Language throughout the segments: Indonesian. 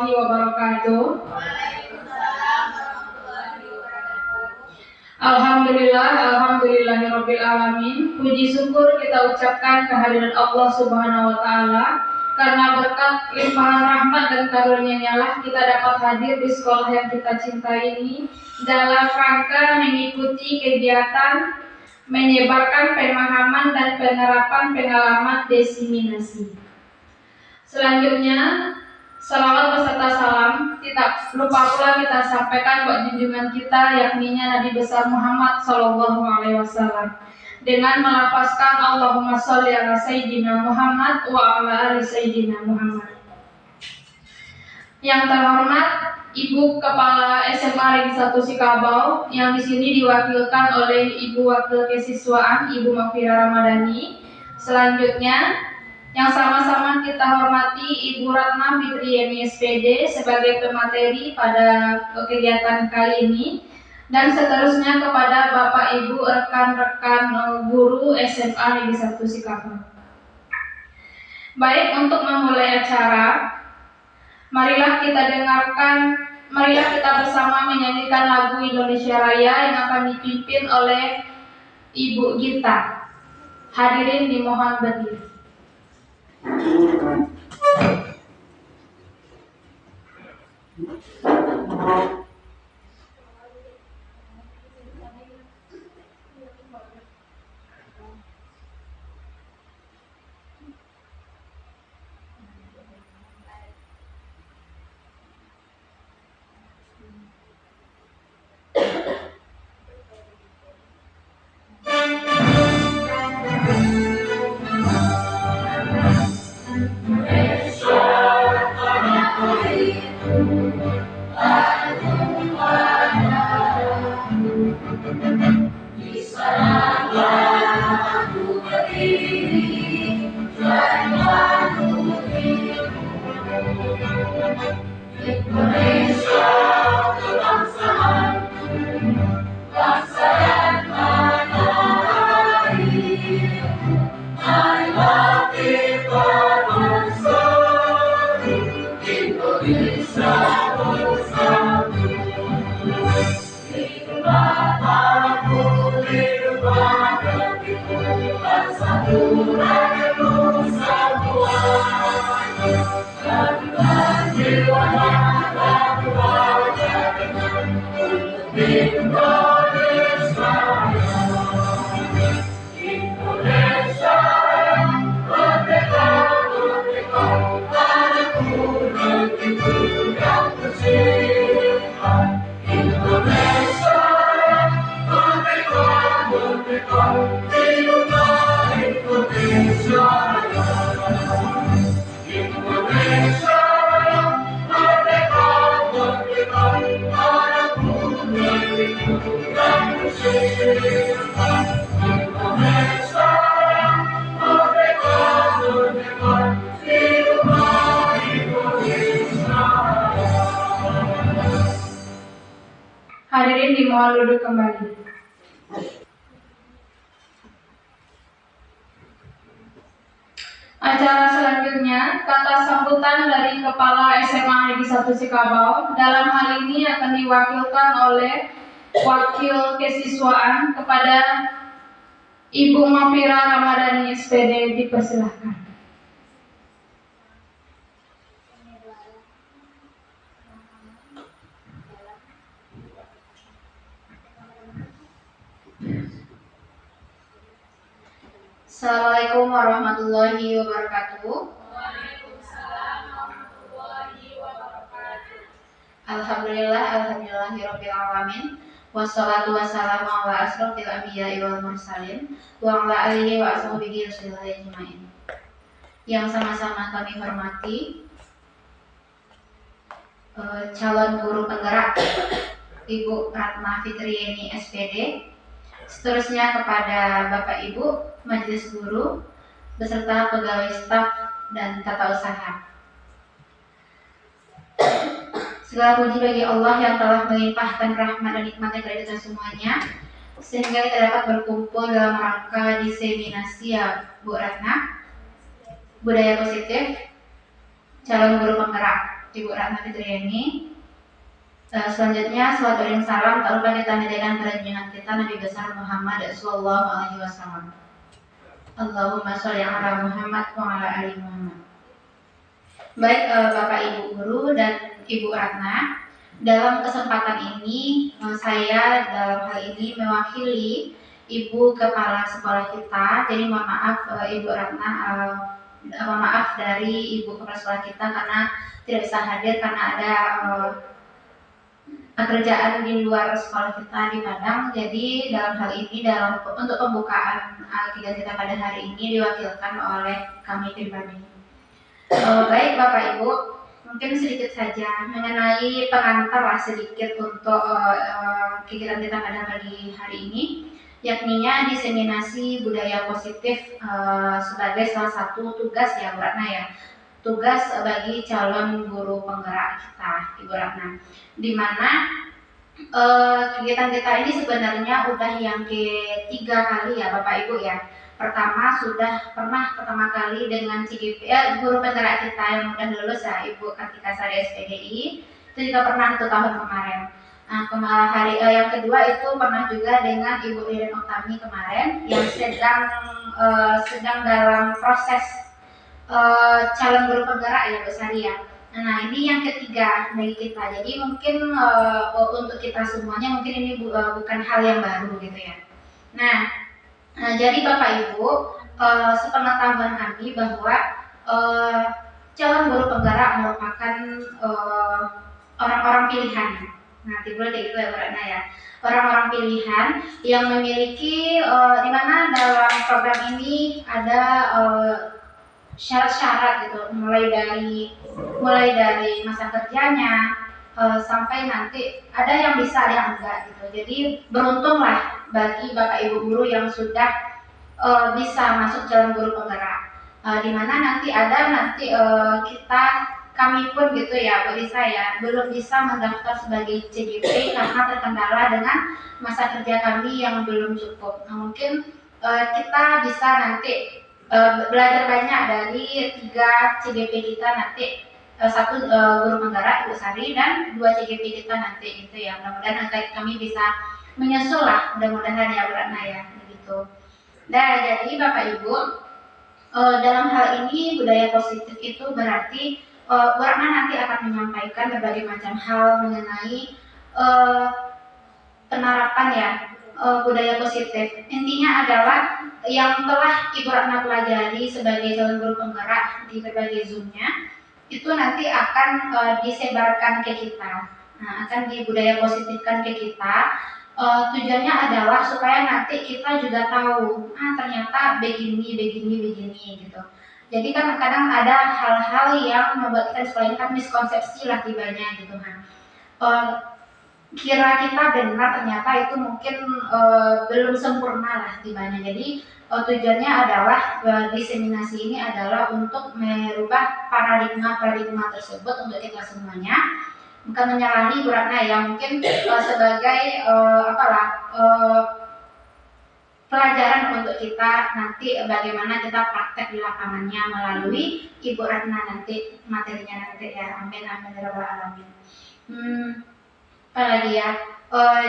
warahmatullahi wabarakatuh. Alhamdulillahirabbil alamin. Puji syukur kita ucapkan kehadiran Allah Subhanahu wa taala karena berkat limpahan rahmat dan karunia-Nya lah kita dapat hadir di sekolah yang kita cintai ini dalam rangka mengikuti kegiatan menyebarkan pemahaman dan penerapan pengalaman diseminasi. Selanjutnya, salawat beserta salam tidak lupa pula kita sampaikan buat junjungan kita yakni Nabi besar Muhammad SAW dengan melafazkan Allahumma sholli ala sayyidina Muhammad wa ala ali sayyidina Muhammad. Yang terhormat Ibu Kepala SMA Negeri 1 Sikabau yang di sini diwakilkan oleh Ibu Wakil Kesiswaan Ibu Mafira Ramadhani. Selanjutnya yang sama-sama kita hormati Ibu Ratna Fitriani SPD sebagai pemateri pada kegiatan kali ini, dan seterusnya kepada Bapak Ibu rekan-rekan guru SMA Negeri 1 Sikabau. Baik, untuk memulai acara, marilah kita bersama menyanyikan lagu Indonesia Raya yang akan dipimpin oleh Ibu Gita. Hadirin dimohon berdiri. Hadirin dimohon duduk kembali. Acara selanjutnya, kata sambutan dari Kepala SMA Negeri 1 Sikabau. Dalam hal ini akan diwakilkan oleh Wakil Kesiswaan kepada Ibu Mafira Ramadhani SPD, dipersilahkan. Assalamualaikum warahmatullahi wabarakatuh. Waalaikumsalam warahmatullahi wabarakatuh. Alhamdulillahirabbil alamin. Wassalatu wassalamu ala asrofil anbiya'i wal mursalin wa ala alihi wa ashabihi wasallam ajmain. Yang sama-sama kami hormati calon guru penggerak Ibu Ratna Fitriani SPD. Seterusnya kepada Bapak Ibu Majelis Guru beserta pegawai staf dan tata usaha. Segala puji bagi Allah yang telah melimpahkan rahmat dan nikmatnya kepada kita semuanya, sehingga kita dapat berkumpul dalam rangka diseminasi ya Bu Ratna, budaya positif calon guru penggerak. Ibu Ratna Fitriani. Selanjutnya salawat dan salam tak lupa kita hadiahkan pada junjungan kita Nabi besar Muhammad sallallahu alaihi wasallam. Allahumma sholli ala Muhammad wa ala ali Muhammad. Baik Bapak Ibu guru dan Ibu Ratna, dalam kesempatan ini saya dalam hal ini mewakili Ibu Kepala Sekolah kita. Jadi mohon maaf Ibu Ratna, mohon maaf dari Ibu Kepala Sekolah kita karena tidak bisa hadir karena ada pekerjaan di luar sekolah kita di Padang. Jadi dalam hal ini untuk pembukaan kegiatan kita pada hari ini diwakilkan oleh kami pribadi. Baik Bapak Ibu, mungkin sedikit saja mengenai pengantar lah sedikit untuk kegiatan kita pada pagi hari ini, yakninya diseminasi budaya positif sebagai salah satu tugas ya Bu Ratna ya, tugas bagi calon guru penggerak kita Ibu Ratna, di mana kegiatan kita ini sebenarnya udah yang ketiga kali ya Bapak Ibu ya. Pertama sudah pernah pertama kali dengan CGP guru penggerak kita yang udah lulus ya Ibu Kartika Sari SPDI, itu juga pernah 1 tahun kemarin. Nah hari yang kedua itu pernah juga dengan Ibu Ririn Oktami kemarin yang sedang dalam proses calon guru penggerak ya Bu Sari ya. Nah ini yang ketiga bagi kita. Jadi mungkin untuk kita semuanya mungkin ini bukan hal yang baru gitu ya. Nah jadi Bapak Ibu, sepengetahuan kami bahwa calon guru penggerak merupakan orang-orang pilihan. Nah, timbul kayak gitu ya Bu Ratna ya. Orang-orang pilihan yang memiliki di mana dalam program ini ada syarat-syarat gitu, mulai dari masa kerjanya sampai nanti ada yang bisa ada yang enggak gitu. Jadi beruntunglah bagi Bapak Ibu guru yang sudah bisa masuk calon guru penggerak, di mana nanti kami pun gitu ya Bu Lisa ya belum bisa mendaftar sebagai CGP karena terkendala dengan masa kerja kami yang belum cukup. Nah, mungkin kita bisa nanti belajar banyak dari 3 CGP kita nanti, 1 guru penggerak Ibu Sari dan 2 CGP kita nanti gitu ya. Mudah-mudahan nanti kami bisa menyusul lah, mudah-mudahan ya Bu Ratna ya begitu. Nah jadi Bapak Ibu, dalam hal ini budaya positif itu berarti Bu Ratna nanti akan menyampaikan berbagai macam hal mengenai penerapan ya budaya positif. Intinya adalah yang telah Ibu Ratna pelajari sebagai calon guru penggerak di berbagai Zoom-nya itu nanti akan disebarkan ke kita. Nah, akan dibudaya positifkan ke kita. Tujuannya adalah supaya nanti kita juga tahu, ternyata begini gitu. Jadi kan kadang ada hal-hal yang membuat kita sekolah ini kan miskonsepsi lah tibanya gitu kan. Kira kita benar ternyata itu mungkin belum sempurna lah tibanya. Jadi tujuannya adalah diseminasi ini adalah untuk merubah paradigma tersebut untuk kita semuanya. Bukan menyalahi Bu Ratna ya, mungkin sebagai pelajaran untuk kita nanti bagaimana kita praktek di lapangannya melalui Ibu Ratna nanti materinya nanti ya. Amin amin ya rabbal alamin. Apa lagi ya?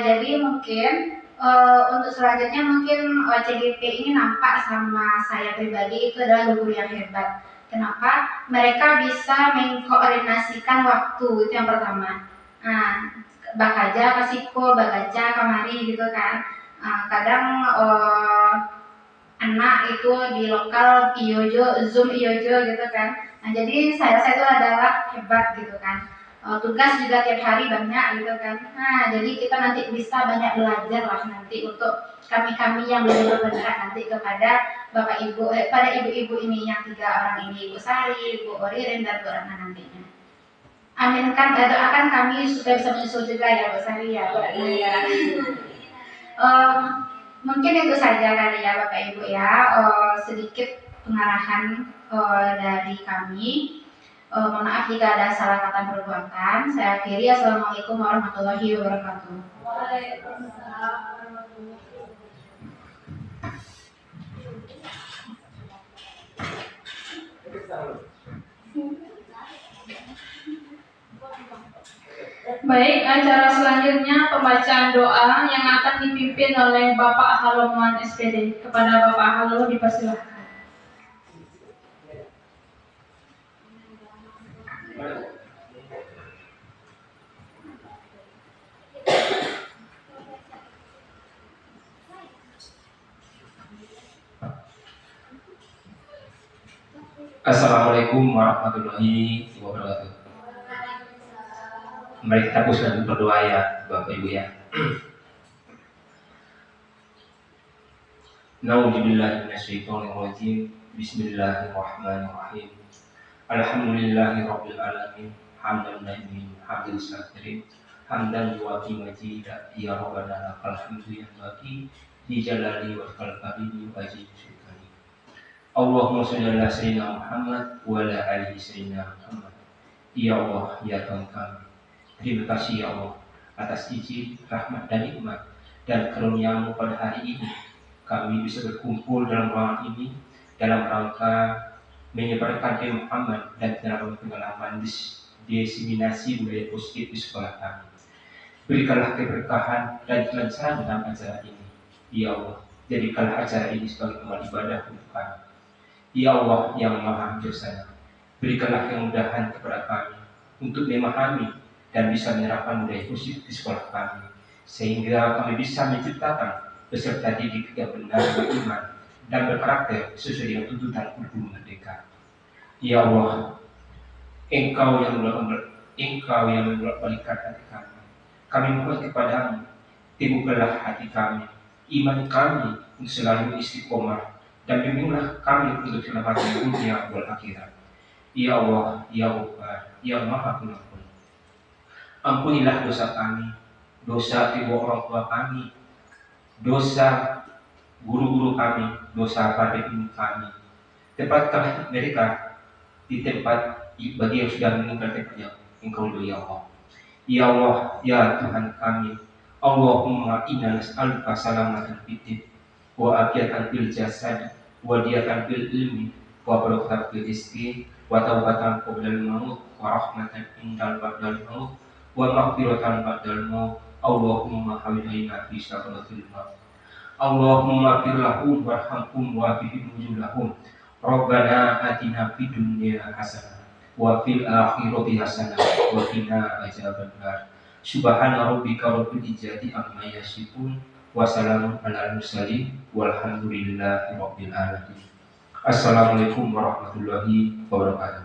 Jadi mungkin untuk selanjutnya mungkin CGP ini nampak sama saya pribadi itu adalah guru yang hebat. Kenapa? Mereka bisa mengkoordinasikan waktu, itu yang pertama. Nah, bakaja pasiko, bagaja kamari gitu kan. Kadang anak itu di lokal iyojo, Zoom iyojo gitu kan. Nah, jadi saya itu adalah hebat gitu kan. Tugas juga tiap hari banyak gitu kan. Nah, jadi kita nanti bisa banyak belajar lah nanti untuk kami yang belum bergerak nanti kepada Bapak Ibu, pada ibu-ibu ini yang 3 orang ini, Ibu Sari, Ibu Oririn dan Bu Ratna nantinya. Aminkan, doakan kami supaya bisa menyusul juga ya Bu Sari ya, Bu Ratna ya. Mungkin itu saja kali ya Bapak Ibu ya, sedikit pengarahan dari kami. Mohon maaf jika ada salah kata perbuatan. Saya akhiri. Assalamualaikum warahmatullahi wabarakatuh. Waalaikumsalam warahmatullahi wabarakatuh. Baik, acara selanjutnya pembacaan doa yang akan dipimpin oleh Bapak Haloman SPD. Kepada Bapak Halo dipersilahkan. Assalamualaikum warahmatullahi wabarakatuh. Mari kita pusat berdoa ya Bapak Ibu ya. Nauzubillahi minasyaitonirrajim. Bismillahirrahmanirrahim. Alhamdulillahirabbil alamin. Hamdan lillahi hamdan syakirin. Hamdan yuwati majida ya rabbana lakal hamdu ya baqi di jalali wal karimi wa ajib syukri. Allahumma shalli ala sayyidina Muhammad wa ala alihi sayyidina Muhammad. Ya Allah, ya Tuhan kami, terima kasih ya Allah atas izin, rahmat dan nikmat dan karunia-Mu pada hari ini. Kami bisa berkumpul dalam ruangan ini dalam rangka menyebarkan tema Muhammad dan dalam pengalaman diseminasi budaya positif di sekolah kami. Berikanlah keberkahan dan kelancaran dalam acara ini. Ya Allah, jadikanlah acara ini sebagai amal ibadah untuk kami. Ya Allah yang Maha Bijaksana, berikanlah kemudahan kepada kami untuk memahami dan bisa menerapkan budaya positif di sekolah kami, sehingga kami bisa menciptakan peserta didik yang benar, beriman dan berkarakter sesuai dengan tuntutan kurikulum merdeka. Ya Allah, Engkau yang membolak-balikkan hati kami. Kami mohon kepadamu, teguhkanlah hati kami, iman kami untuk selalu istiqomah, dan bimbinglah kami untuk keselamatan dunia wal akhirat. Ya Allah, Ya Ghaffar, Ya Maha Pengampun, ampunilah dosa kami, dosa kedua orang tua kami, dosa guru-guru kami, dosa pada ibu kami. Tempatkanlah mereka di tempat bagi yang sudah meninggal tempatnya Engkau dulu ya Allah. Ya Allah, ya Tuhan kami, Allahumma inna nas'aluka salamatan fid wa afiatan fil jasad wa diyatan fil ilmi wa barakatan fil rizqi wa taubatan qabla al-maut wa rahmatan indal ba'dal maut wa maghfiratan ba'dal maut. Allahumma hawilna fi syafa'atil maut. Allahumma firlahum warhamhum wa bihim nuzulahum. Rabbana atina fid dunya hasanah wa fil akhirati hasanah wa qina adzabannar. Subhana rabbika rabbil izzati amma yasifun wa salamun alal mursalin walhamdulillahi rabbil alamin. Assalamualaikum warahmatullahi wabarakatuh.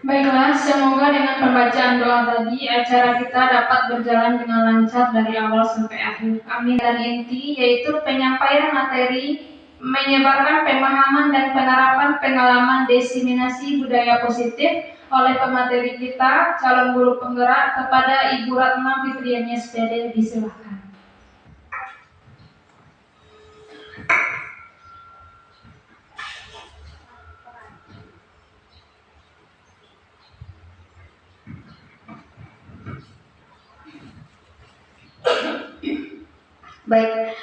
Baiklah, semoga dengan pembacaan doa tadi acara kita dapat berjalan dengan lancar dari awal sampai akhir. Amin. Dan inti yaitu penyampaian materi, menyebarkan pemahaman dan penerapan pengalaman diseminasi budaya positif oleh pemateri kita, calon guru penggerak kepada Ibu Ratna Fitriani SPD. Disilahkan. Baik,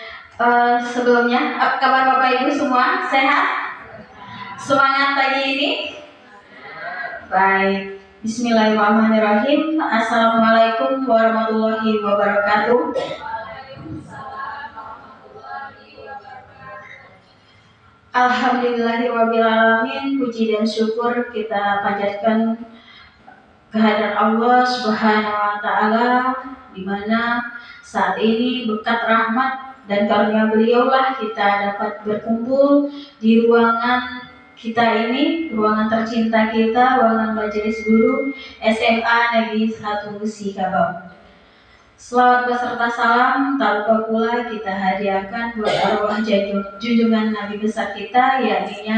sebelumnya apa kabar Bapak Ibu semua? Sehat? Semangat pagi ini? Baik, bismillahirrahmanirrahim. Assalamualaikum warahmatullahi wabarakatuh. Alhamdulillahirrahmanirrahim. Puji dan syukur kita panjatkan kehadirat Allah Subhanahu wa Ta'ala, di mana saat ini berkat rahmat dan karunia beliaulah kita dapat berkumpul di ruangan kita ini, ruangan tercinta kita, ruangan majelis guru SMA Negeri 1 Sikabau. Selawat beserta salam tak lupa pula kita hadiahkan buat arwah junjungan Nabi besar kita, yakni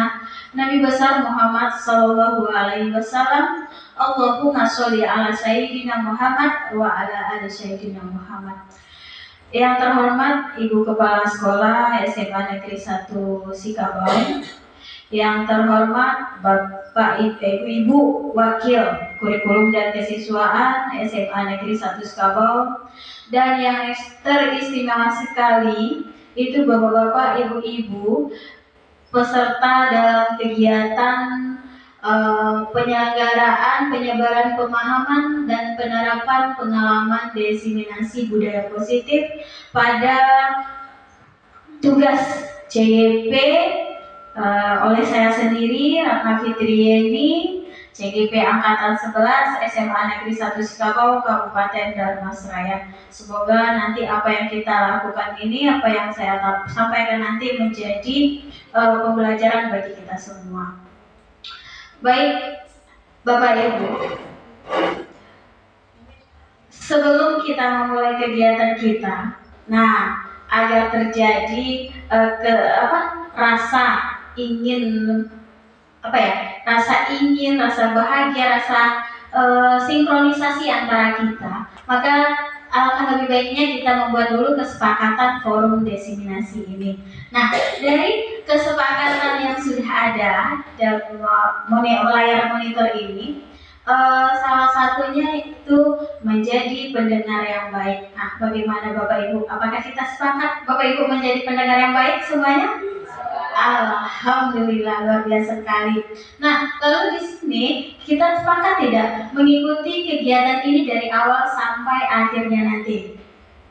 Nabi besar Muhammad Sallallahu Alaihi Wasallam. Allahumma sholli ala Sayyidina Muhammad wa ala ali Sayyidina Muhammad. Yang terhormat Ibu Kepala Sekolah SMA Negeri 1 Sikabau, yang terhormat Bapak Ibu Wakil Kurikulum dan Kesiswaan SMA Negeri 1 Sikabau, dan yang teristimewa sekali itu Bapak-bapak, Ibu-ibu peserta dalam kegiatan penyelenggaraan, penyebaran pemahaman, dan penerapan pengalaman diseminasi budaya positif pada tugas CGP oleh saya sendiri, Ratna Fitrieni, CGP Angkatan 11, SMA Negeri 1 Sikabau, Kabupaten Dharmasraya. Semoga nanti apa yang kita lakukan ini, apa yang saya sampaikan nanti menjadi pembelajaran bagi kita semua. Baik, Bapak Ibu, sebelum kita memulai kegiatan kita, nah, agar terjadi rasa ingin rasa bahagia, rasa sinkronisasi antara kita, maka alangkah lebih baiknya kita membuat dulu kesepakatan forum diseminasi ini. Nah, dari kesepakatan yang sudah ada dalam layar monitor ini, salah satunya itu menjadi pendengar yang baik. Nah, bagaimana Bapak Ibu? Apakah kita sepakat Bapak Ibu menjadi pendengar yang baik semuanya? Alhamdulillah, luar biasa sekali. Nah, lalu di sini kita sepakat tidak mengikuti kegiatan ini dari awal sampai akhirnya nanti?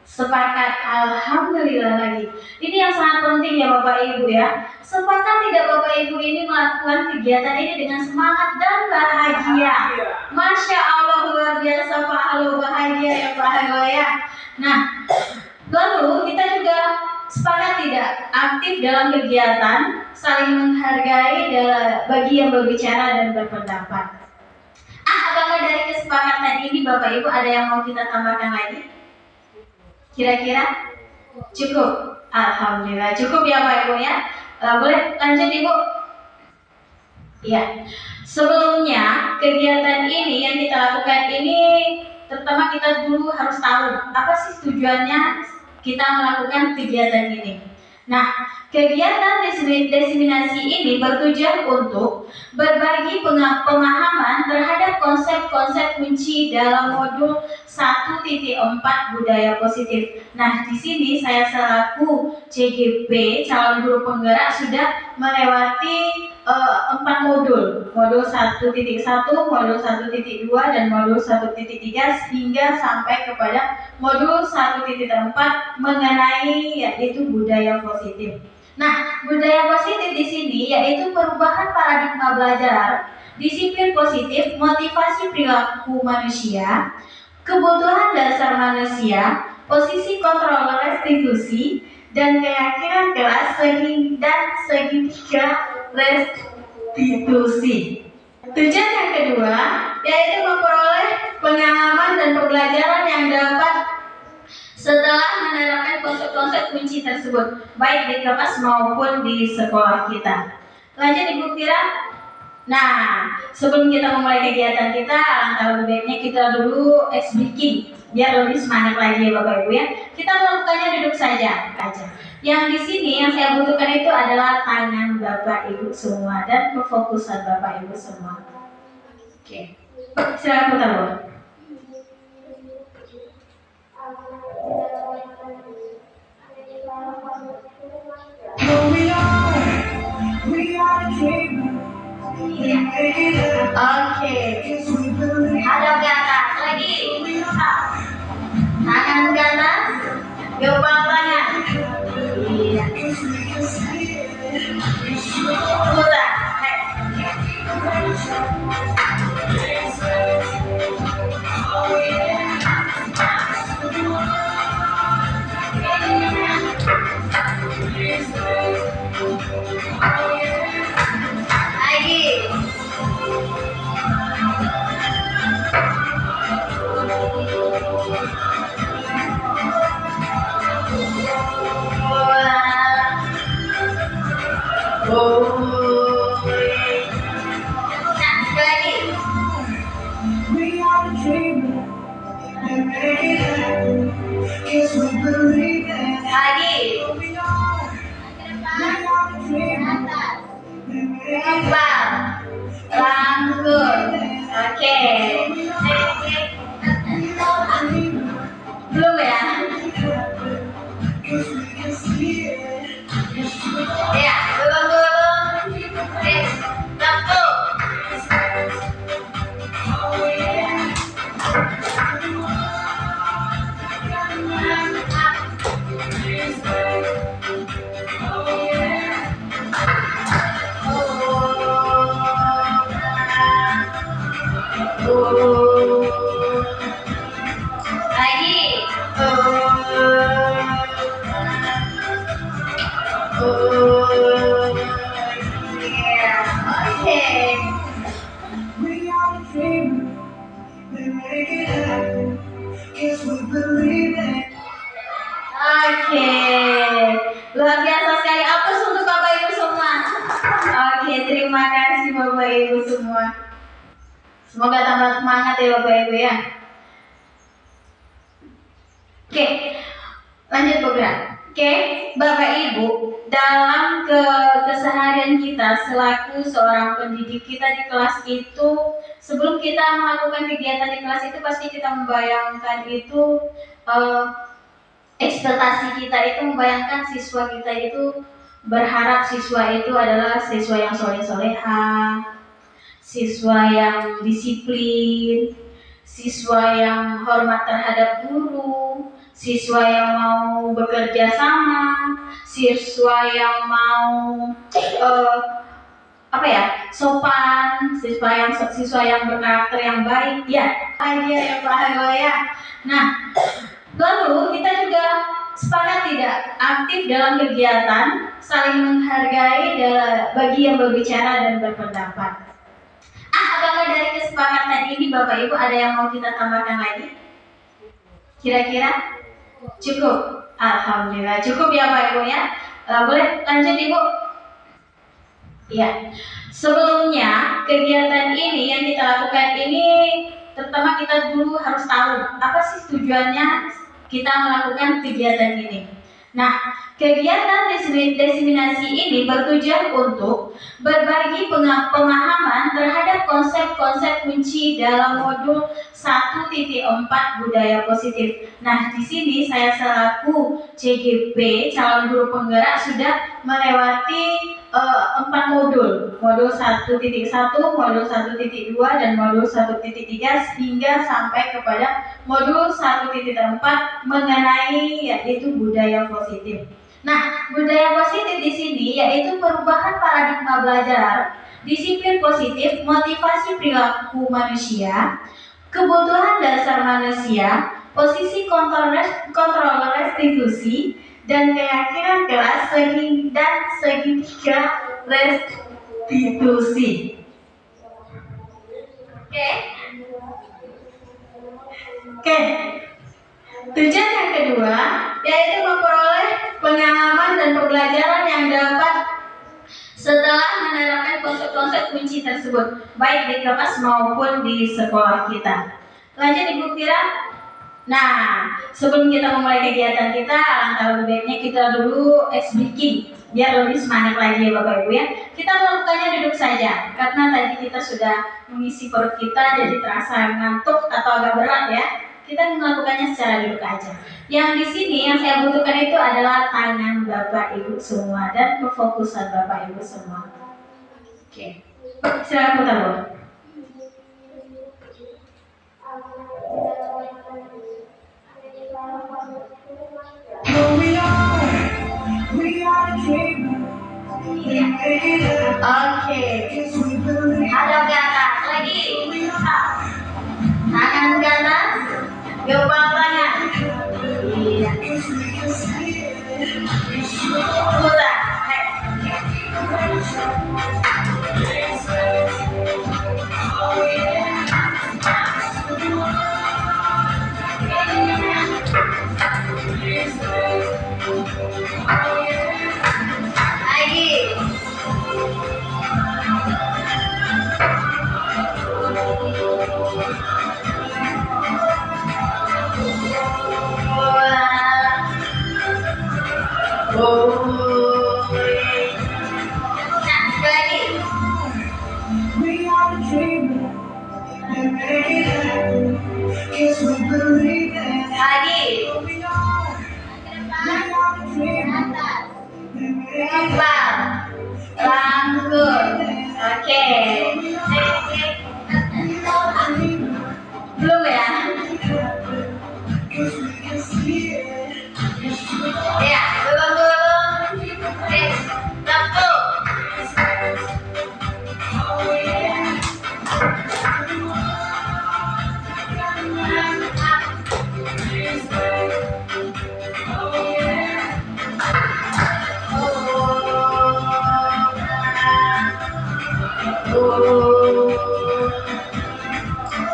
Sepakat, alhamdulillah lagi. Ini yang sangat penting ya Bapak Ibu ya. Sepakat tidak Bapak Ibu ini melakukan kegiatan ini dengan semangat dan bahagia? Masya Allah, luar biasa Pak Halo, bahagia ya Pak Halo ya. Nah, lalu kita juga sepakat tidak aktif dalam kegiatan, saling menghargai bagi yang berbicara dan berpendapat. Apakah dari kesepakatan ini Bapak Ibu ada yang mau kita tambahkan lagi? Kira-kira cukup? Alhamdulillah cukup ya Pak Ibu ya. Boleh lanjut Ibu? Ya. Sebelumnya kegiatan ini yang kita lakukan ini, terutama kita dulu harus tahu apa sih tujuannya kita melakukan kegiatan ini. Nah, kegiatan diseminasi ini bertujuan untuk berbagi pemahaman terhadap konsep-konsep kunci dalam modul 1.4 budaya positif. Nah, di sini saya selaku CGP calon guru penggerak sudah melewati 4 modul. Modul 1.1, modul 1.2 dan modul 1.3 hingga sampai kepada modul 1.4 mengenai yaitu budaya positif. Nah, budaya positif di sini yaitu perubahan paradigma belajar, disiplin positif, motivasi perilaku manusia, kebutuhan dasar manusia, posisi kontrol restitusi, dan keyakinan kelas dan segitiga restitusi. Tujuan yang kedua yaitu memperoleh pengalaman dan pembelajaran yang dapat setelah menerapkan konsep-konsep kunci tersebut, baik di kelas maupun di sekolah kita. Lanjut Ibu Fira. Nah, sebelum kita memulai kegiatan kita, alangkah lebih baiknya kita dulu speaking biar lebih semangat lagi ya Bapak Ibu ya. Kita melakukannya duduk saja. Yang di sini yang saya butuhkan itu adalah tangan Bapak Ibu semua dan kefokusan Bapak Ibu semua. Oke. Silakan putar Bu. Oke. Hadap ke atas lagi. Tangan ke atas. Gempal tangan. Iya. Putar. Belum ya? Ya, belum. Oke, satu, terima kasih Bapak Ibu semua. Semoga tambah semangat ya Bapak Ibu ya. Oke, lanjut program. Oke, Bapak Ibu, dalam keseharian kita selaku seorang pendidik kita di kelas itu, sebelum kita melakukan kegiatan di kelas itu pasti kita membayangkan itu ekspektasi kita itu membayangkan siswa kita itu berharap siswa itu adalah siswa yang soleh-soleha, siswa yang disiplin, siswa yang hormat terhadap guru, siswa yang mau bekerja sama, siswa yang mau sopan, siswa yang berkarakter yang baik, ya aja ya Pak Hago ya. Nah, lalu kita juga sepakat tidak aktif dalam kegiatan saling menghargai bagi yang berbicara dan berpendapat. Apakah dari kesepakatan ini Bapak Ibu ada yang mau kita tambahkan lagi? Kira-kira? Cukup? Alhamdulillah cukup ya Pak Ibu ya. Boleh lanjut Ibu? Ya. Sebelumnya kegiatan ini yang kita lakukan ini, terutama kita dulu harus tahu apa sih tujuannya kita melakukan kegiatan ini. Nah, kegiatan diseminasi ini bertujuan untuk berbagi pemahaman terhadap konsep-konsep kunci dalam modul 1.4 budaya positif. Nah, di sini saya selaku CGP calon guru penggerak sudah melewati 4 modul. Modul 1.1, modul 1.2 dan modul 1.3 hingga sampai kepada modul 1.4 mengenai yaitu budaya positif. Nah, budaya positif di sini yaitu perubahan paradigma belajar, disiplin positif, motivasi perilaku manusia, kebutuhan dasar manusia, posisi kontrol restitusi, dan keyakinan kelas dan segitiga restitusi. Oke. Tujuan yang kedua yaitu memperoleh pengalaman dan pembelajaran yang dapat setelah menerapkan konsep-konsep kunci tersebut, baik di kelas maupun di sekolah kita. Lanjut Ibu Fira. Nah, sebelum kita memulai kegiatan kita, alangkah lebih baiknya kita dulu speaking biar lebih semangat lagi ya Bapak Ibu ya. Kita melakukannya duduk saja karena tadi kita sudah mengisi perut kita jadi terasa ngantuk atau agak berat ya. Kita melakukannya secara duduk aja. Yang di sini yang saya butuhkan itu adalah tangan Bapak Ibu semua dan kefokusan Bapak Ibu semua. Oke. Silakan putar Bu. Oke. Hadap ke atas lagi. Tangan ke atas. Gempal tangan. Iya. Putar. Lagi. Oke. Belum ya? Ya, belum dulu. Satu.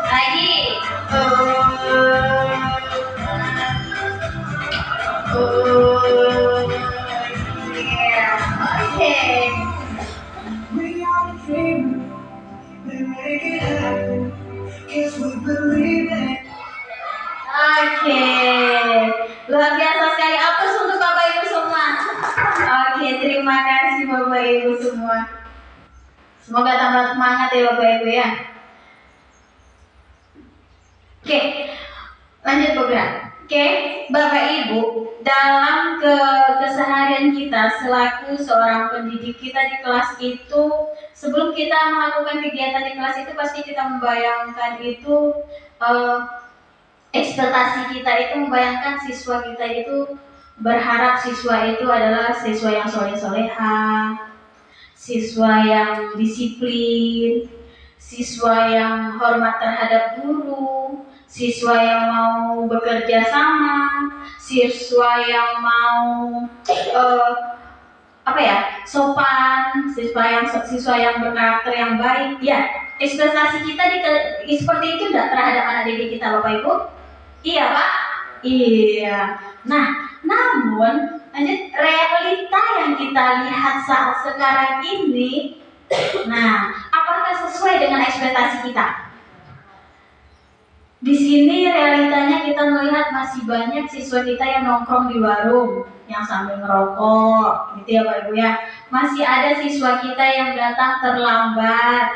Lagi. Oke. Oke, luar biasa sekali. Aplaus untuk Bapak Ibu semua. Oke, terima kasih Bapak Ibu semua. Semoga tambah semangat ya Bapak Ibu ya. Oke, lanjut program. Oke, Bapak Ibu, dalam keseharian kita selaku seorang pendidik kita di kelas itu, sebelum kita melakukan kegiatan di kelas itu pasti kita membayangkan itu ekspektasi kita itu membayangkan siswa kita itu berharap siswa itu adalah siswa yang soleh-soleha, siswa yang disiplin, siswa yang hormat terhadap guru, siswa yang mau bekerja sama, siswa yang mau sopan, siswa yang berkarakter yang baik. Ya, ekspektasi kita seperti itu enggak terhadap anak didik kita, Bapak Ibu? Iya, Pak? Iya. Nah, namun realita yang kita lihat saat sekarang ini, nah, apakah sesuai dengan ekspektasi kita? Di sini realitanya kita melihat masih banyak siswa kita yang nongkrong di warung, yang sambil ngerokok, gitu ya Pak Ibu ya. Masih ada siswa kita yang datang terlambat.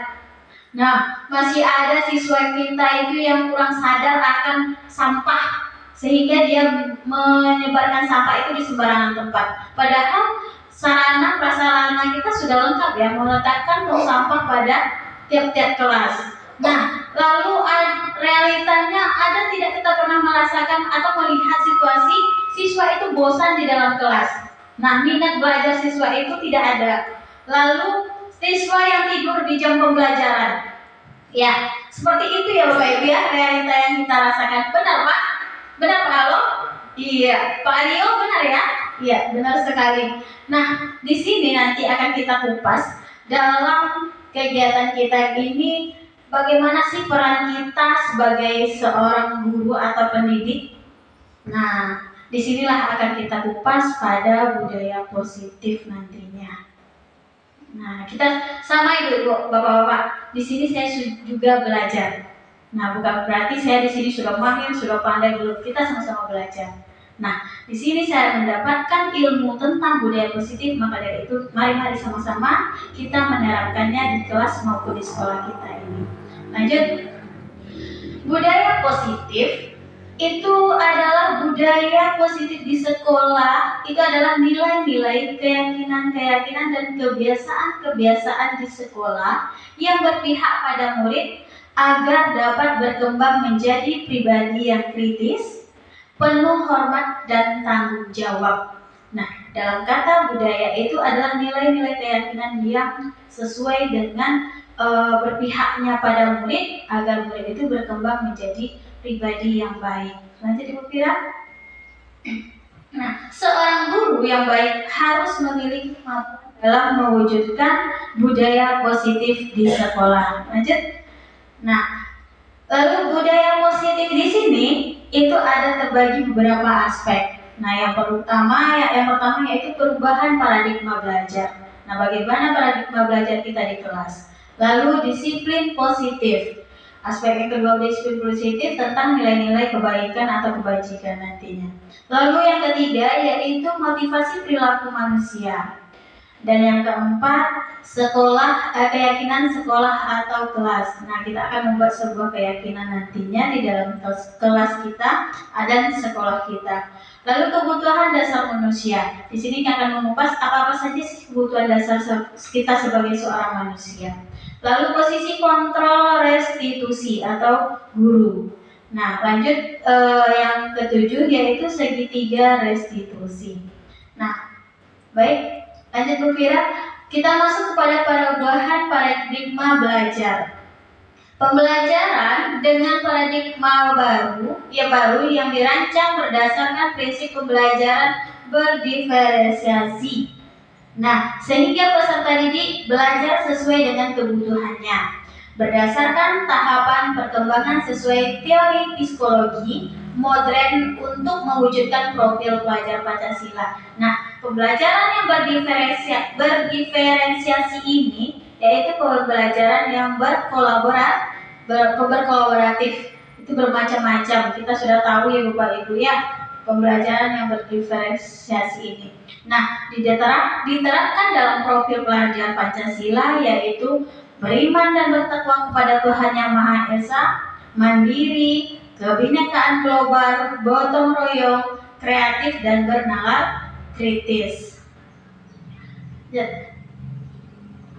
Nah, masih ada siswa kita itu yang kurang sadar akan sampah, sehingga dia menyebarkan sampah itu di sembarangan tempat. Padahal sarana prasarana kita sudah lengkap ya, meletakkan tong sampah pada tiap-tiap kelas. Nah, lalu realitanya ada tidak kita pernah merasakan atau melihat situasi siswa itu bosan di dalam kelas. Nah, minat belajar siswa itu tidak ada. Lalu siswa yang tidur di jam pembelajaran. Ya, seperti itu ya Bapak Ibu ya, realita yang kita rasakan. Benar Pak? Benar Pak Halo? Iya, Pak Aryo benar ya? Iya, benar sekali. Nah, di sini nanti akan kita kupas dalam kegiatan kita ini bagaimana sih peran kita sebagai seorang guru atau pendidik. Nah, disinilah akan kita kupas pada budaya positif nantinya. Nah, kita sama Ibu, Bapak-bapak. Di sini saya juga belajar. Nah, bukan berarti saya di sini sudah mahir, sudah pandai, belum. Kita sama-sama belajar. Nah, di sini saya mendapatkan ilmu tentang budaya positif, maka dari itu mari sama-sama kita menerapkannya di kelas maupun di sekolah kita ini. Lanjut. Budaya positif itu adalah budaya positif di sekolah, itu adalah nilai-nilai, keyakinan-keyakinan dan kebiasaan-kebiasaan di sekolah yang berpihak pada murid agar dapat berkembang menjadi pribadi yang kritis, penuh hormat dan tanggung jawab. Nah, dalam kata budaya itu adalah nilai-nilai keyakinan yang sesuai dengan berpihaknya pada murid agar murid itu berkembang menjadi pribadi yang baik. Lanjut Ibu Fira. Nah, seorang guru yang baik harus memiliki kemampuan dalam mewujudkan budaya positif di sekolah. Lanjut. Nah, lalu budaya positif di sini itu ada terbagi beberapa aspek. Nah, yang pertama yaitu perubahan paradigma belajar. Nah, bagaimana paradigma belajar kita di kelas? Lalu disiplin positif. Aspek yang kedua disiplin positif tentang nilai-nilai kebaikan atau kebajikan nantinya. Lalu yang ketiga yaitu motivasi perilaku manusia. Dan yang keempat keyakinan sekolah atau kelas. Nah, kita akan membuat sebuah keyakinan nantinya di dalam kelas kita dan sekolah kita. Lalu kebutuhan dasar manusia. Di sini kita akan mengupas apa saja sih kebutuhan dasar kita sebagai seorang manusia. Lalu posisi kontrol restitusi atau guru. Nah, lanjut yang ketujuh yaitu segitiga restitusi. Nah, baik, lanjut Bu Fira. Kita masuk kepada perubahan paradigma belajar. Pembelajaran dengan paradigma baru yang dirancang berdasarkan prinsip pembelajaran berdiferensiasi. Nah, sehingga peserta didik belajar sesuai dengan kebutuhannya, berdasarkan tahapan perkembangan sesuai teori psikologi modern untuk mewujudkan profil pelajar Pancasila. Nah, pembelajaran yang berdiferensiasi ini yaitu pembelajaran yang berkolaboratif. Itu bermacam-macam. Kita sudah tahu ya Bapak Ibu ya, pembelajaran yang berdiferensiasi ini. Nah, diterapkan dalam profil pelajaran Pancasila, yaitu beriman dan bertakwa kepada Tuhan Yang Maha Esa, mandiri, kebinekaan global, gotong royong, kreatif dan bernalar kritis.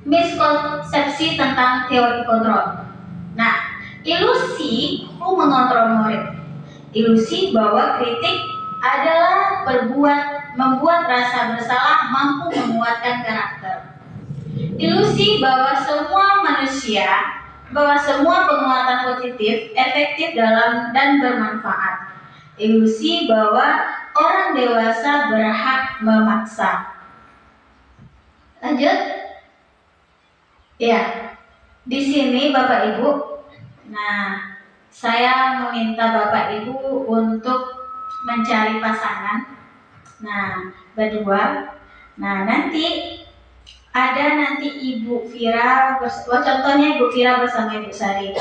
Miskonsepsi tentang teori kontrol. Nah, ilusi mengontrol murid. Ilusi bahwa kritik adalah membuat rasa bersalah mampu menguatkan karakter. Ilusi bahwa semua penguatan positif efektif dalam dan bermanfaat. Ilusi bahwa orang dewasa berhak memaksa. Lanjut. Ya, di sini Bapak Ibu. Nah, saya meminta Bapak Ibu untuk mencari pasangan. Nah, berdua. Nah, nanti Ibu Vira, contohnya Ibu Vira bersama Ibu Sari.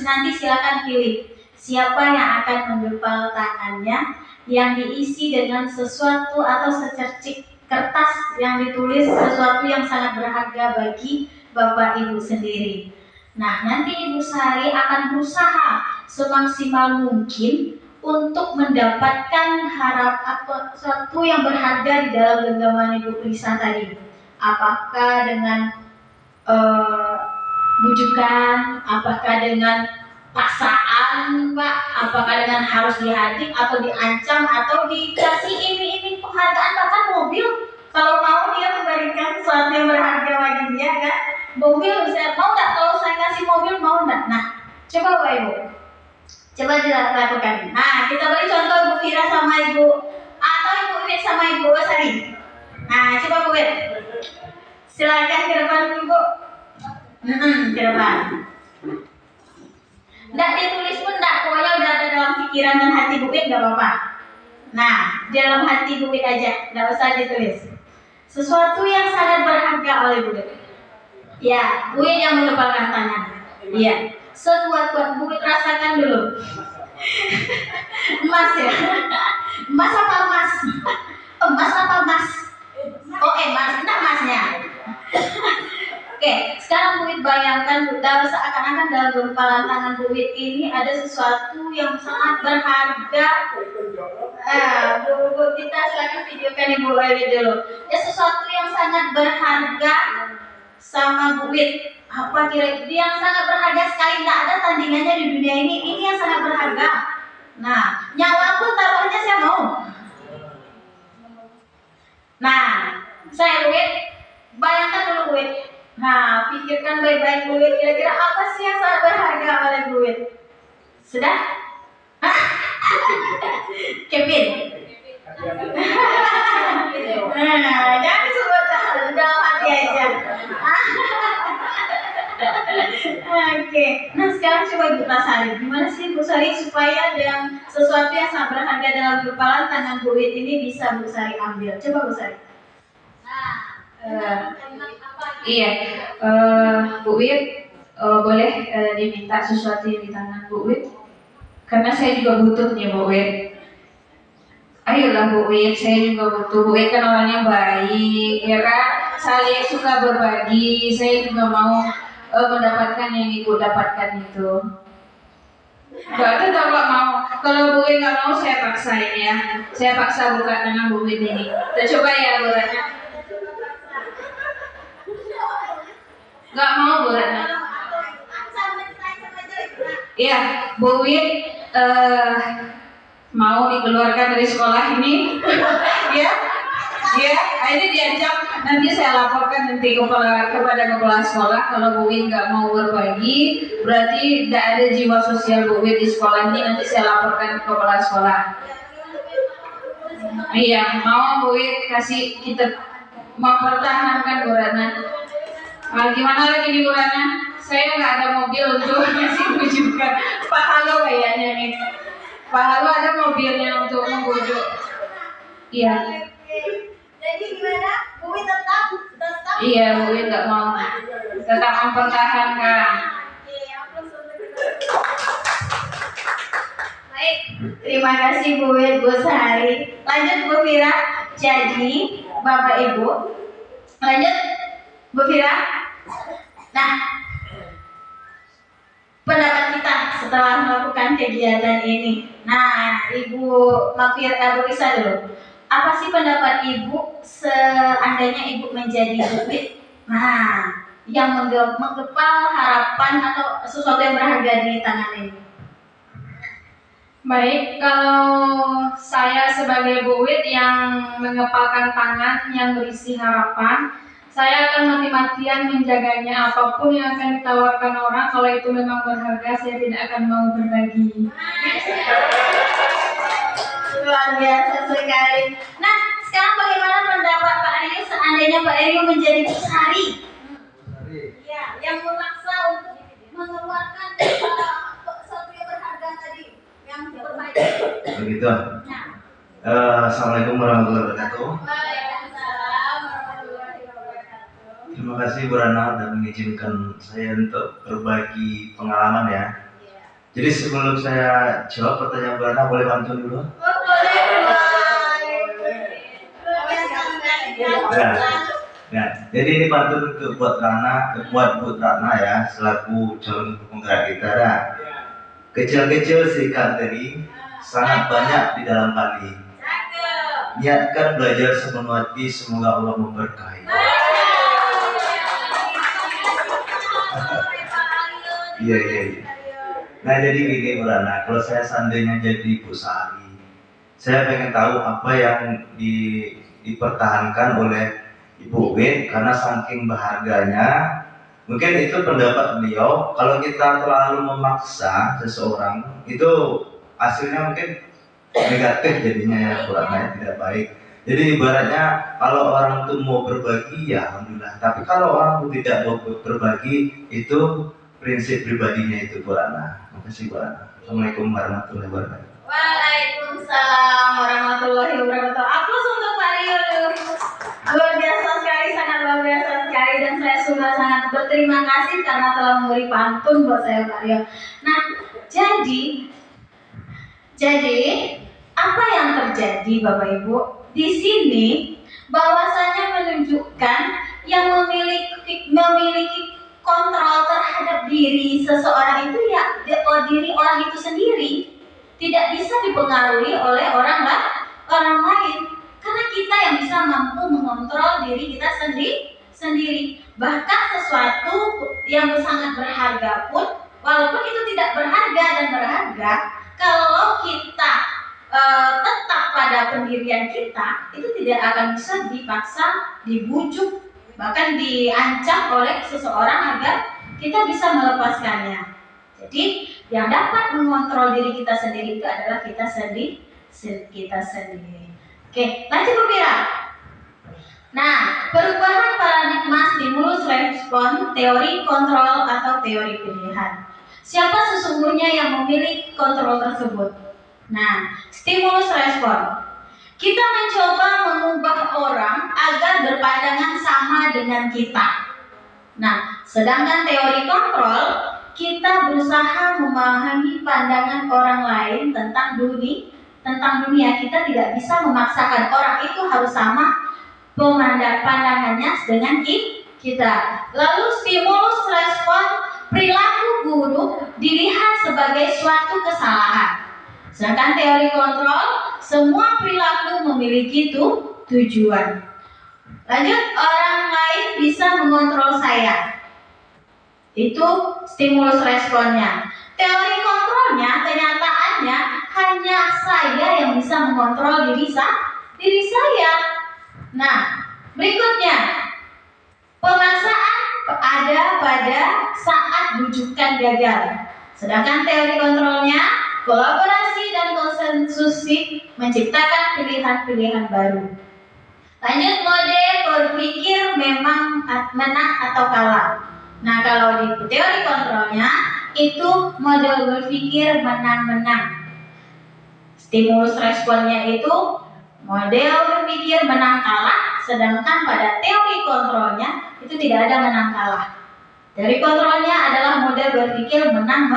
Nanti silakan pilih siapa yang akan menggempal tangannya yang diisi dengan sesuatu atau secercik kertas yang ditulis sesuatu yang sangat berharga bagi Bapak Ibu sendiri. Nah, nanti Ibu Sari akan berusaha semaksimal mungkin untuk mendapatkan sesuatu yang berharga di dalam genggaman Ibu Risa tadi. Apakah dengan bujukan, apakah dengan paksaan, Pak, apakah dengan harus dihadik atau diancam atau dikasih ini penghargaan, bahkan mobil. Kalau mau dia memberikan sesuatu yang berharga bagi dia kan, mobil saya mau nggak, kalau saya kasih mobil mau nggak? Nah, coba Bapak Ibu, coba dilakukan. Nah, kita beri contoh Ibu Vira sama Ibu, atau Ibu Wit sama Ibu Sari. Nah, coba Bu Wit, silakan ke depan Ibu. Ke depan. Nggak ditulis pun nggak, pokoknya udah ada dalam pikiran dan hati Bu Wit nggak apa-apa. Nah, di dalam hati Bu Wit aja, nggak usah ditulis. Sesuatu yang sangat berharga oleh Bu Wit. Ya, Bu Wit yang mengepalkan tangan. Iya, sekuat-kuat Bu Wit rasakan dulu. Emas ya? Emas apa emas? Emas apa emas? Oh, emas, enggak emasnya. Oke, sekarang Bu Wit bayangkan seakan-akan dalam gempalan tangan Bu Wit ini ada sesuatu yang sangat berharga. Bu kita silakan videokan Ibu Wit dulu. Ya, sesuatu yang sangat berharga sama Bu Wit. Apa kira-kira yang sangat berharga sekali, tidak ada tandingannya di dunia ini. Ini yang sangat berharga. Nah, nyawa pun taruhnya saya mau. Nah, saya Bu Wit, bayangkan dulu Bu Wit. Nah, pikirkan baik-baik Bu Wit, kira-kira apa sih yang sangat berharga oleh Bu Wit? Sudah? Kevin. Nah, jangan disebut dalam hati aja. Oke. Nah, sekarang coba Ibu Sari. Gimana sih Bu Sari supaya yang sesuatu yang sangat berharga dalam gempalan tangan Bu Wit ini bisa Bu Sari ambil? Coba Bu Sari. Iya, Bu Wit boleh diminta sesuatu yang di tangan Bu Wit, karena saya juga butuh nih Bu Wit. Ayolah Bu Wit, saya juga butuh. Bu Wit kan orangnya baik, ya kan, saling suka berbagi. Saya juga mau mendapatkan yang Ibu dapatkan itu. Gak ada nggak mau. Kalau Bu Wit nggak mau, saya paksain ya. Saya paksa buka tangan Bu Wit ini. Kita coba ya Bu Ratna. Gak mau Bu Ratna. Iya, Bu Wit mau dikeluarkan dari sekolah ini. Ya, ini diancam. Nanti saya laporkan nanti kepada kepala sekolah. Kalau Bu Wit nggak mau berbagi, berarti tidak ada jiwa sosial Bu Wit di sekolah ini. Nanti saya laporkan ke kepala sekolah. Iya, mau Bu Wit kasih kita mempertahankan Bu Ratna. Nah, gimana lagi di Bu Ratna? Saya nggak ada mobil untuk ngasih bujukan. Pak Halo kayaknya nih. Pak Halo ada mobilnya untuk membujuk. Iya. Jadi gimana? Bumi tetap. Iya, Bu Wit nggak mau. Tetap mempertahankan. Oke, aplaus untuk kita. Baik, terima kasih Bu Wit, Bu Sehari. Lanjut Bu Fira. Jadi, Bapak Ibu, lanjut Bu Fira. Nah, pendapat kita setelah melakukan kegiatan ini. Nah, Ibu Mafira, Bu Isa dulu. Apa sih pendapat Ibu seandainya Ibu menjadi Bu Wit? Nah, yang menggepal harapan atau sesuatu yang berharga di tangan ini. Baik, kalau saya sebagai Bu Wit yang mengepalkan tangan yang berisi harapan, saya akan mati-matian menjaganya. Apapun yang akan ditawarkan orang, kalau itu memang berharga, saya tidak akan mau berbagi. Luar biasa sekali. Nah, sekarang bagaimana pendapat Pak Aryo seandainya Pak Aryo menjadi Bu Sari? Ya, yang memaksa untuk mengeluarkan sesuatu yang berharga tadi, yang berbaik. Begitu. Nah, Assalamualaikum warahmatullahi wabarakatuh. Waalaikumsalam warahmatullahi wabarakatuh. Terima kasih Bu Rana sudah mengizinkan saya untuk berbagi pengalaman ya. Jadi sebelum saya jawab pertanyaan Bu Rana, boleh pantun dulu? Ya, jadi ini pantun untuk buat Bu Rana ya, selaku calon penggerak kita. Nah, kecil-kecil sikat teri, sangat banyak di dalam kali. Niatkan belajar sepenuh hati, semoga Allah memberkahi. Iya. Nah jadi gini Bu Rana, kalau saya seandainya jadi Bu Sari, saya pengen tahu apa yang dipertahankan oleh Ibu Wit karena saking berharganya. Mungkin itu pendapat beliau. Kalau kita terlalu memaksa seseorang, itu hasilnya mungkin negatif jadinya ya Bu Rana, tidak baik. Jadi ibaratnya kalau orang itu mau berbagi ya alhamdulillah. Tapi kalau orang itu tidak mau berbagi, itu prinsip pribadinya itu Bu Rana. Terima kasih Bu Rana. Assalamualaikum warahmatullahi wabarakatuh. Waalaikumsalam warahmatullahi wabarakatuh. Aplaus untuk Pak Rio. Luar biasa sekali, sangat luar biasa sekali, dan saya sudah sangat berterima kasih karena telah memberi pantun buat saya Pak Rio. Nah, jadi apa yang terjadi Bapak Ibu? Di sini bahwasanya menunjukkan yang memiliki kontrol terhadap diri seseorang itu ya diri orang itu sendiri, tidak bisa dipengaruhi oleh orang lain, karena kita yang bisa mampu mengontrol diri kita sendiri. Bahkan sesuatu yang sangat berharga pun, walaupun itu tidak berharga dan berharga, kalau kita tetap pada pendirian kita, itu tidak akan bisa dipaksa, dibujuk, bahkan diancam oleh seseorang agar kita bisa melepaskannya. Jadi yang dapat mengontrol diri kita sendiri itu adalah kita sendiri. Oke, lanjut Bu Fira. Nah, perubahan paradigma stimulus respon, teori kontrol atau teori pilihan. Siapa sesungguhnya yang memiliki kontrol tersebut? Nah, stimulus respon. Kita mencoba mengubah orang agar berpandangan sama dengan kita. Nah, sedangkan teori kontrol, kita berusaha memahami pandangan orang lain tentang dunia. Kita tidak bisa memaksakan orang itu harus sama pandangannya dengan kita. Lalu stimulus respon, perilaku buruk dilihat sebagai suatu kesalahan. Sedangkan teori kontrol, semua perilaku memiliki tujuan. Lanjut, orang lain bisa mengontrol saya. Itu stimulus responnya. Teori kontrolnya, kenyataannya hanya saya yang bisa mengontrol diri saya. Nah, berikutnya, pemaksaan ada pada saat bujukan gagal. Sedangkan teori kontrolnya, kolaborasi dan konsensusi menciptakan pilihan-pilihan baru. Lanjut, mode berpikir memang menang atau kalah. Nah, kalau di teori kontrolnya itu model berpikir menang-menang. Stimulus responnya itu model berpikir menang kalah, sedangkan pada teori kontrolnya itu tidak ada menang kalah. Dari kontrolnya adalah model berpikir menang.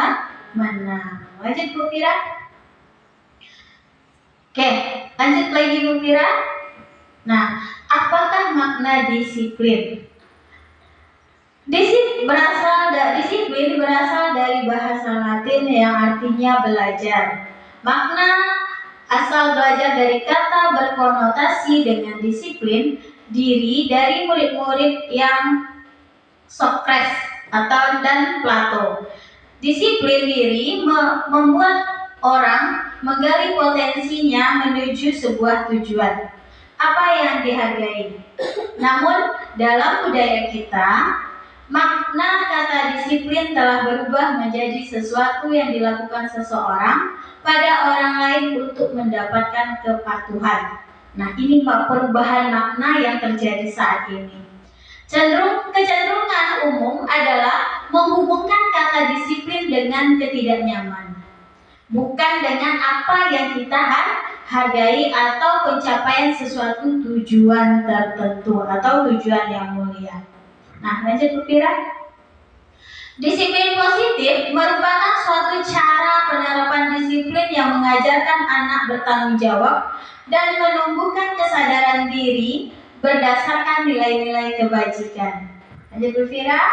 Lanjut Bu Fira. Oke, lanjut lagi Bu Fira. Nah, apakah makna disiplin? Disiplin berasal dari bahasa Latin yang artinya belajar. Makna asal belajar dari kata berkonotasi dengan disiplin diri dari murid-murid yang Socrates dan Plato. Disiplin diri membuat orang menggali potensinya menuju sebuah tujuan. Apa yang dihargai? Namun dalam budaya kita, makna kata disiplin telah berubah menjadi sesuatu yang dilakukan seseorang pada orang lain untuk mendapatkan kepatuhan. Nah, ini perubahan makna yang terjadi saat ini. Kecenderungan umum adalah menghubungkan kata disiplin dengan ketidaknyamanan, bukan dengan apa yang kita hargai atau pencapaian sesuatu tujuan tertentu atau tujuan yang mulia. Nah, lanjut Bu Fira. Disiplin positif merupakan suatu cara penerapan disiplin yang mengajarkan anak bertanggung jawab dan menumbuhkan kesadaran diri berdasarkan nilai-nilai kebajikan. Lanjut Bu Fira.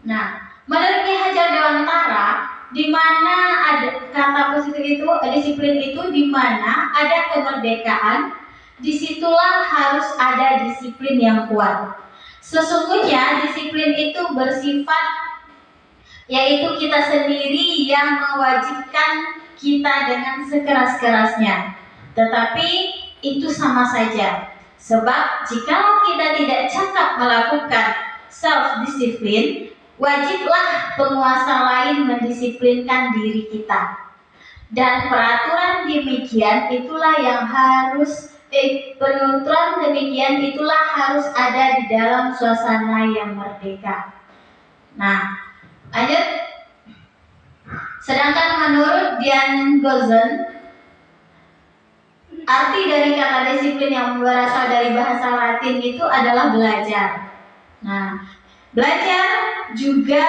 Nah, menurut Ki Hajar Dewantara, di mana ada kata positif itu, disiplin itu di mana ada kemerdekaan, disitulah harus ada disiplin yang kuat. Sesungguhnya disiplin itu bersifat yaitu kita sendiri yang mewajibkan kita dengan sekeras-kerasnya. Tetapi itu sama saja. Sebab jika kita tidak cakap melakukan self-disiplin, wajiblah penguasa lain mendisiplinkan diri kita. Dan peraturan demikian itulah yang harus harus ada di dalam suasana yang merdeka. Nah, lanjut. Sedangkan menurut Dian Gozen, arti dari kata disiplin yang berasal dari bahasa Latin itu adalah belajar. Nah, belajar juga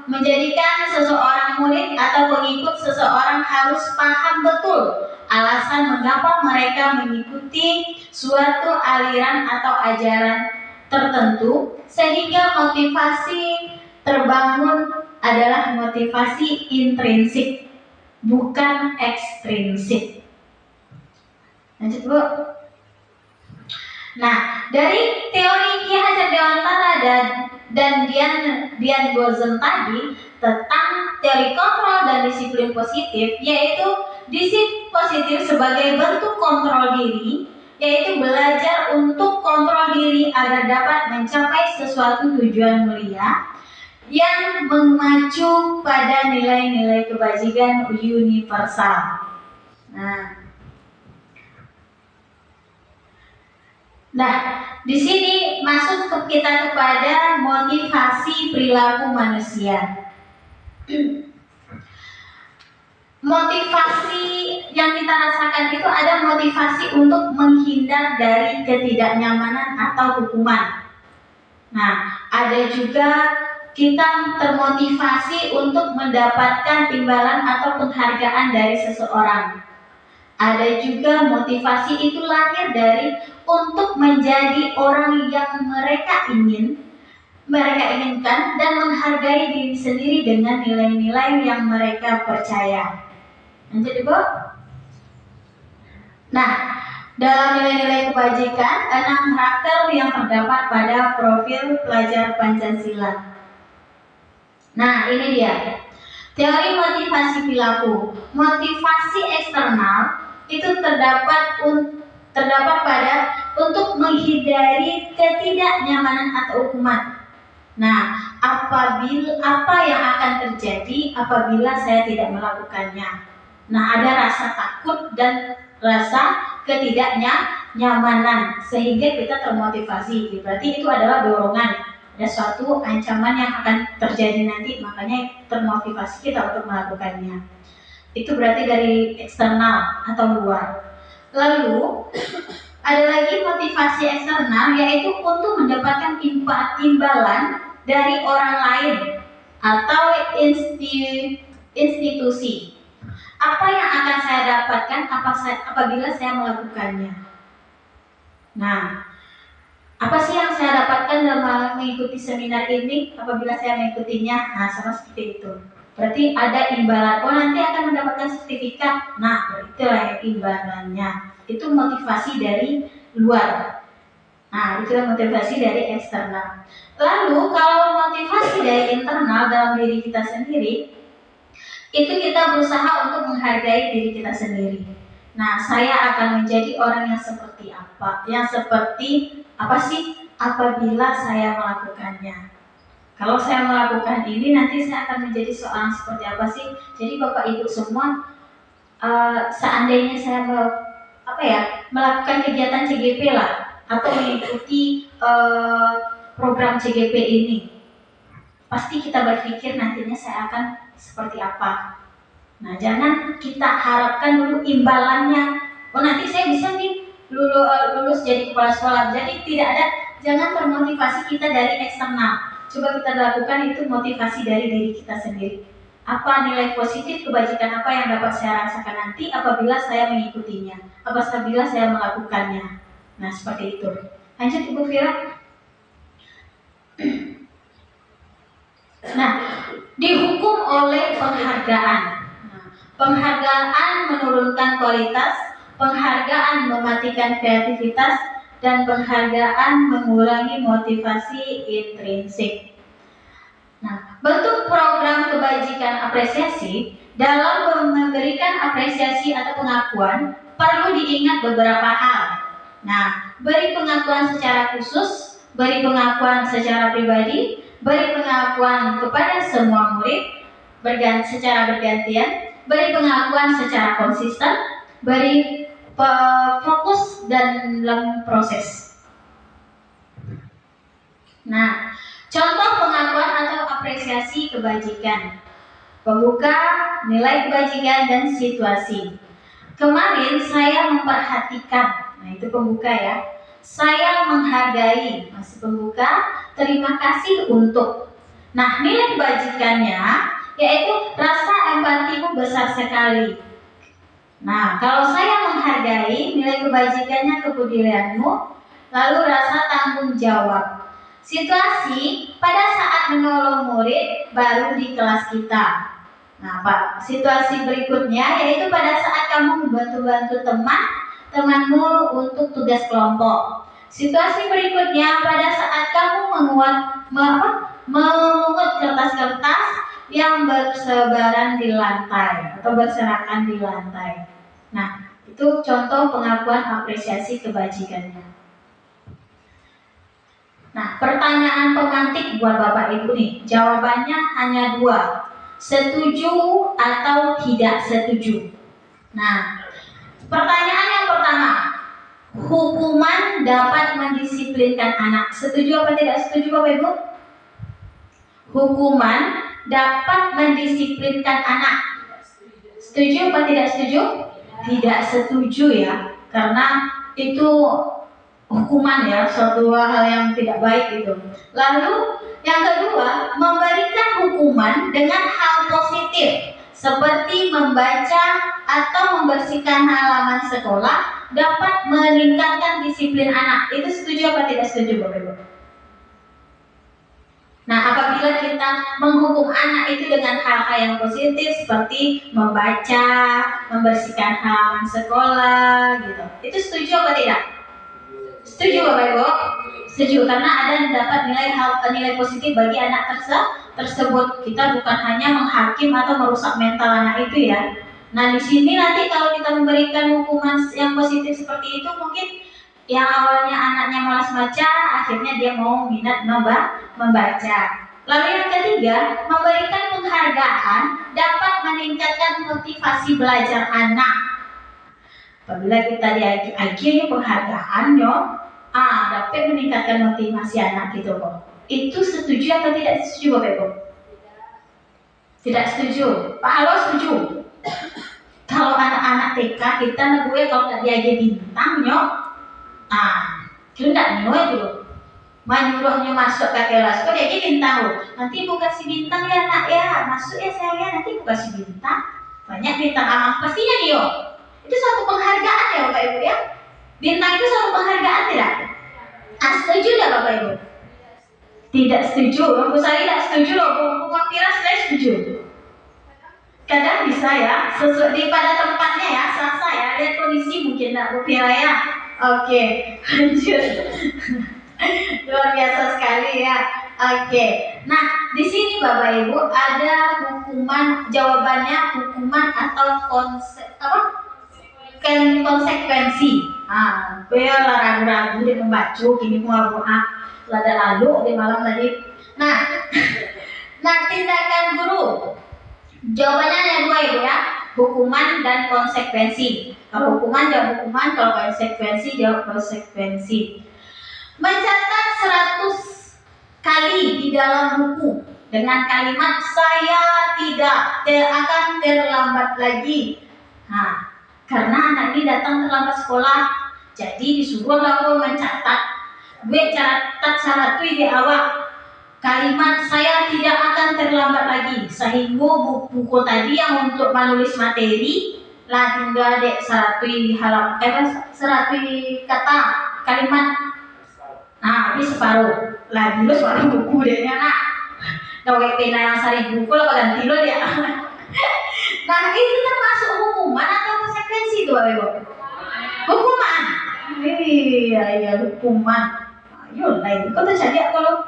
menjadikan seseorang murid atau pengikut seseorang harus paham betul alasan mengapa mereka mengikuti suatu aliran atau ajaran tertentu, sehingga motivasi terbangun adalah motivasi intrinsik, bukan ekstrinsik. Lanjut Bu. Nah, dari teori Ki Hajar Dewantara dan Dian Gozen tadi tentang teori kontrol dan disiplin positif, yaitu disiplin positif sebagai bentuk kontrol diri, yaitu belajar untuk kontrol diri agar dapat mencapai sesuatu tujuan mulia yang mengacu pada nilai-nilai kebajikan universal. Nah, di sini masuk kita kepada motivasi perilaku manusia. Motivasi yang kita rasakan itu ada motivasi untuk menghindar dari ketidaknyamanan atau hukuman. Nah, ada juga kita termotivasi untuk mendapatkan imbalan atau penghargaan dari seseorang. Ada juga motivasi itu lahir dari untuk menjadi orang yang mereka inginkan dan menghargai diri sendiri dengan nilai-nilai yang mereka percaya. Lanjut Ibu. Nah, dalam nilai-nilai kebajikan, 6 karakter yang terdapat pada profil pelajar Pancasila. Nah, ini dia. Teori motivasi perilaku. Motivasi eksternal itu terdapat pada untuk menghindari ketidaknyamanan atau hukuman. Nah, apa yang akan terjadi apabila saya tidak melakukannya? Nah, ada rasa takut dan rasa ketidaknyamanan sehingga kita termotivasi. Berarti itu adalah dorongan. Ada suatu ancaman yang akan terjadi nanti, makanya termotivasi kita untuk melakukannya. Itu berarti dari eksternal atau luar. Lalu ada lagi motivasi eksternal, yaitu untuk mendapatkan imbalan dari orang lain atau institusi. Apa yang akan saya dapatkan apabila saya melakukannya? Nah, apa sih yang saya dapatkan dalam mengikuti seminar ini apabila saya mengikutinya? Nah, sama seperti itu. Berarti ada imbalan. Oh, nanti akan mendapatkan sertifikat. Nah, itulah yang imbalannya. Itu motivasi dari luar. Nah, itulah motivasi dari eksternal. Lalu, kalau motivasi dari internal dalam diri kita sendiri, itu kita berusaha untuk menghargai diri kita sendiri. Nah, saya akan menjadi orang yang seperti apa? Yang seperti apa sih apabila saya melakukannya? Kalau saya melakukan ini, nanti saya akan menjadi seorang seperti apa sih? Jadi Bapak Ibu semua, seandainya saya melakukan kegiatan CGP lah, atau mengikuti program CGP ini, pasti kita berpikir nantinya saya akan seperti apa. Nah, jangan kita harapkan dulu imbalannya. Oh, nanti saya bisa nih lulus jadi kepala sekolah. Jadi tidak ada, jangan termotivasi kita dari eksternal. Coba kita lakukan itu motivasi dari diri kita sendiri. Apa nilai positif kebajikan apa yang dapat saya rasakan nanti apabila saya mengikutinya, apabila saya melakukannya. Nah, seperti itu. Lanjut Ibu Fira. Nah, dihukum oleh penghargaan. Nah, penghargaan menurunkan kualitas, penghargaan mematikan kreativitas, dan penghargaan mengurangi motivasi intrinsik. Nah, bentuk program kebajikan apresiasi dalam memberikan apresiasi atau pengakuan perlu diingat beberapa hal. Nah, beri pengakuan secara khusus, beri pengakuan secara pribadi, beri pengakuan kepada semua murid secara bergantian, beri pengakuan secara konsisten, beri fokus dan dalam proses. Nah, contoh pengakuan atau apresiasi kebajikan: pembuka, nilai kebajikan, dan situasi. Kemarin saya memperhatikan, nah itu pembuka ya. Saya menghargai, masih pembuka, terima kasih untuk. Nah, nilai kebajikannya yaitu rasa empatimu besar sekali. Nah, kalau saya menghargai, nilai kebajikannya kepedulianmu, lalu rasa tanggung jawab. Situasi pada saat menolong murid baru di kelas kita. Nah, Pak, situasi berikutnya yaitu pada saat kamu membantu-bantu temanmu untuk tugas kelompok. Situasi berikutnya pada saat kamu memungut kertas-kertas yang bersebaran di lantai atau berserakan di lantai. Nah, itu contoh pengakuan apresiasi kebajikannya. Nah, pertanyaan pemantik buat Bapak Ibu nih, jawabannya hanya 2, setuju atau tidak setuju. Nah, pertanyaan yang pertama, hukuman dapat mendisiplinkan anak. Setuju apa tidak setuju Bapak Ibu? Hukuman dapat mendisiplinkan anak. Setuju apa tidak setuju? Tidak setuju ya, karena itu hukuman ya, suatu hal yang tidak baik itu. Lalu yang kedua, memberikan hukuman dengan hal positif seperti membaca atau membersihkan halaman sekolah dapat meningkatkan disiplin anak. Itu setuju apa tidak setuju Bapak Ibu? Nah, apabila kita menghukum anak itu dengan hal-hal yang positif seperti membaca, membersihkan halaman sekolah gitu, itu setuju apa tidak? Setuju Bapak Ibu? Setuju, karena ada yang dapat nilai positif bagi anak tersebut. Kita bukan hanya menghakim atau merusak mental anak itu ya. Nah, di sini nanti kalau kita memberikan hukuman yang positif seperti itu, mungkin yang awalnya anaknya malas baca, akhirnya dia mau minat membaca. Lalu yang ketiga, memberikan penghargaan dapat meningkatkan motivasi belajar anak. Apabila kita diagih penghargaan, dapat meningkatkan motivasi anak gitu kok. Itu setuju atau tidak setuju Bapak Ibu? Tidak setuju. Pak Halo setuju. Kalau anak-anak TK kita gue kalau nggak diagih bintang Tidak itu menyuruhnya masuk ke kelas. Kok jadi bintang nanti ibu kasih bintang ya nak ya, masuk ya sayang, nanti ibu kasih bintang. Banyak bintang pastinya Dio. Itu suatu penghargaan ya Bapak Ibu ya. Bintang itu suatu penghargaan tidak? Setuju tidak Bapak Ibu? Tidak setuju. Bu Sari tidak setuju loh. Bu Mafira saya setuju. Kadang bisa ya, sesuai di pada tempatnya ya, sah-sah ya. Lihat kondisi mungkin tidak Bu Fira ya. Oke, lanjut. Luar biasa sekali ya. Oke. Nah, di sini Bapak Ibu ada hukuman, jawabannya hukuman atau konsekuensi. Bel ragu-ragu dia membaca gini mau lada lalu di malam tadi. Nah, tindakan guru. Jawabannya ada dua Ibu ya. Hukuman dan konsekuensi. Kalau hukuman jawab hukuman, kalau konsekuensi jawab konsekuensi. Mencatat 100 kali di dalam buku dengan kalimat saya tidak akan terlambat lagi. Karena anak ini datang terlambat sekolah, jadi disuruh aku mencatat. Gue catat 100 di awal. Kalimat saya tidak akan terlambat lagi. Sehingga buku tadi yang untuk menulis materi lah tinggal dek 100 halaman 100 kata kalimat. Habis separuh. Lah dulu separuh buku dia nak. Dawai pena yang sari buku lah ganti lo dia. Nah, itu termasuk hukuman atau konsekuensi itu Bapak Ibu? Hukuman. Iya, hukuman. Ayo lain. Kau terjadi kalau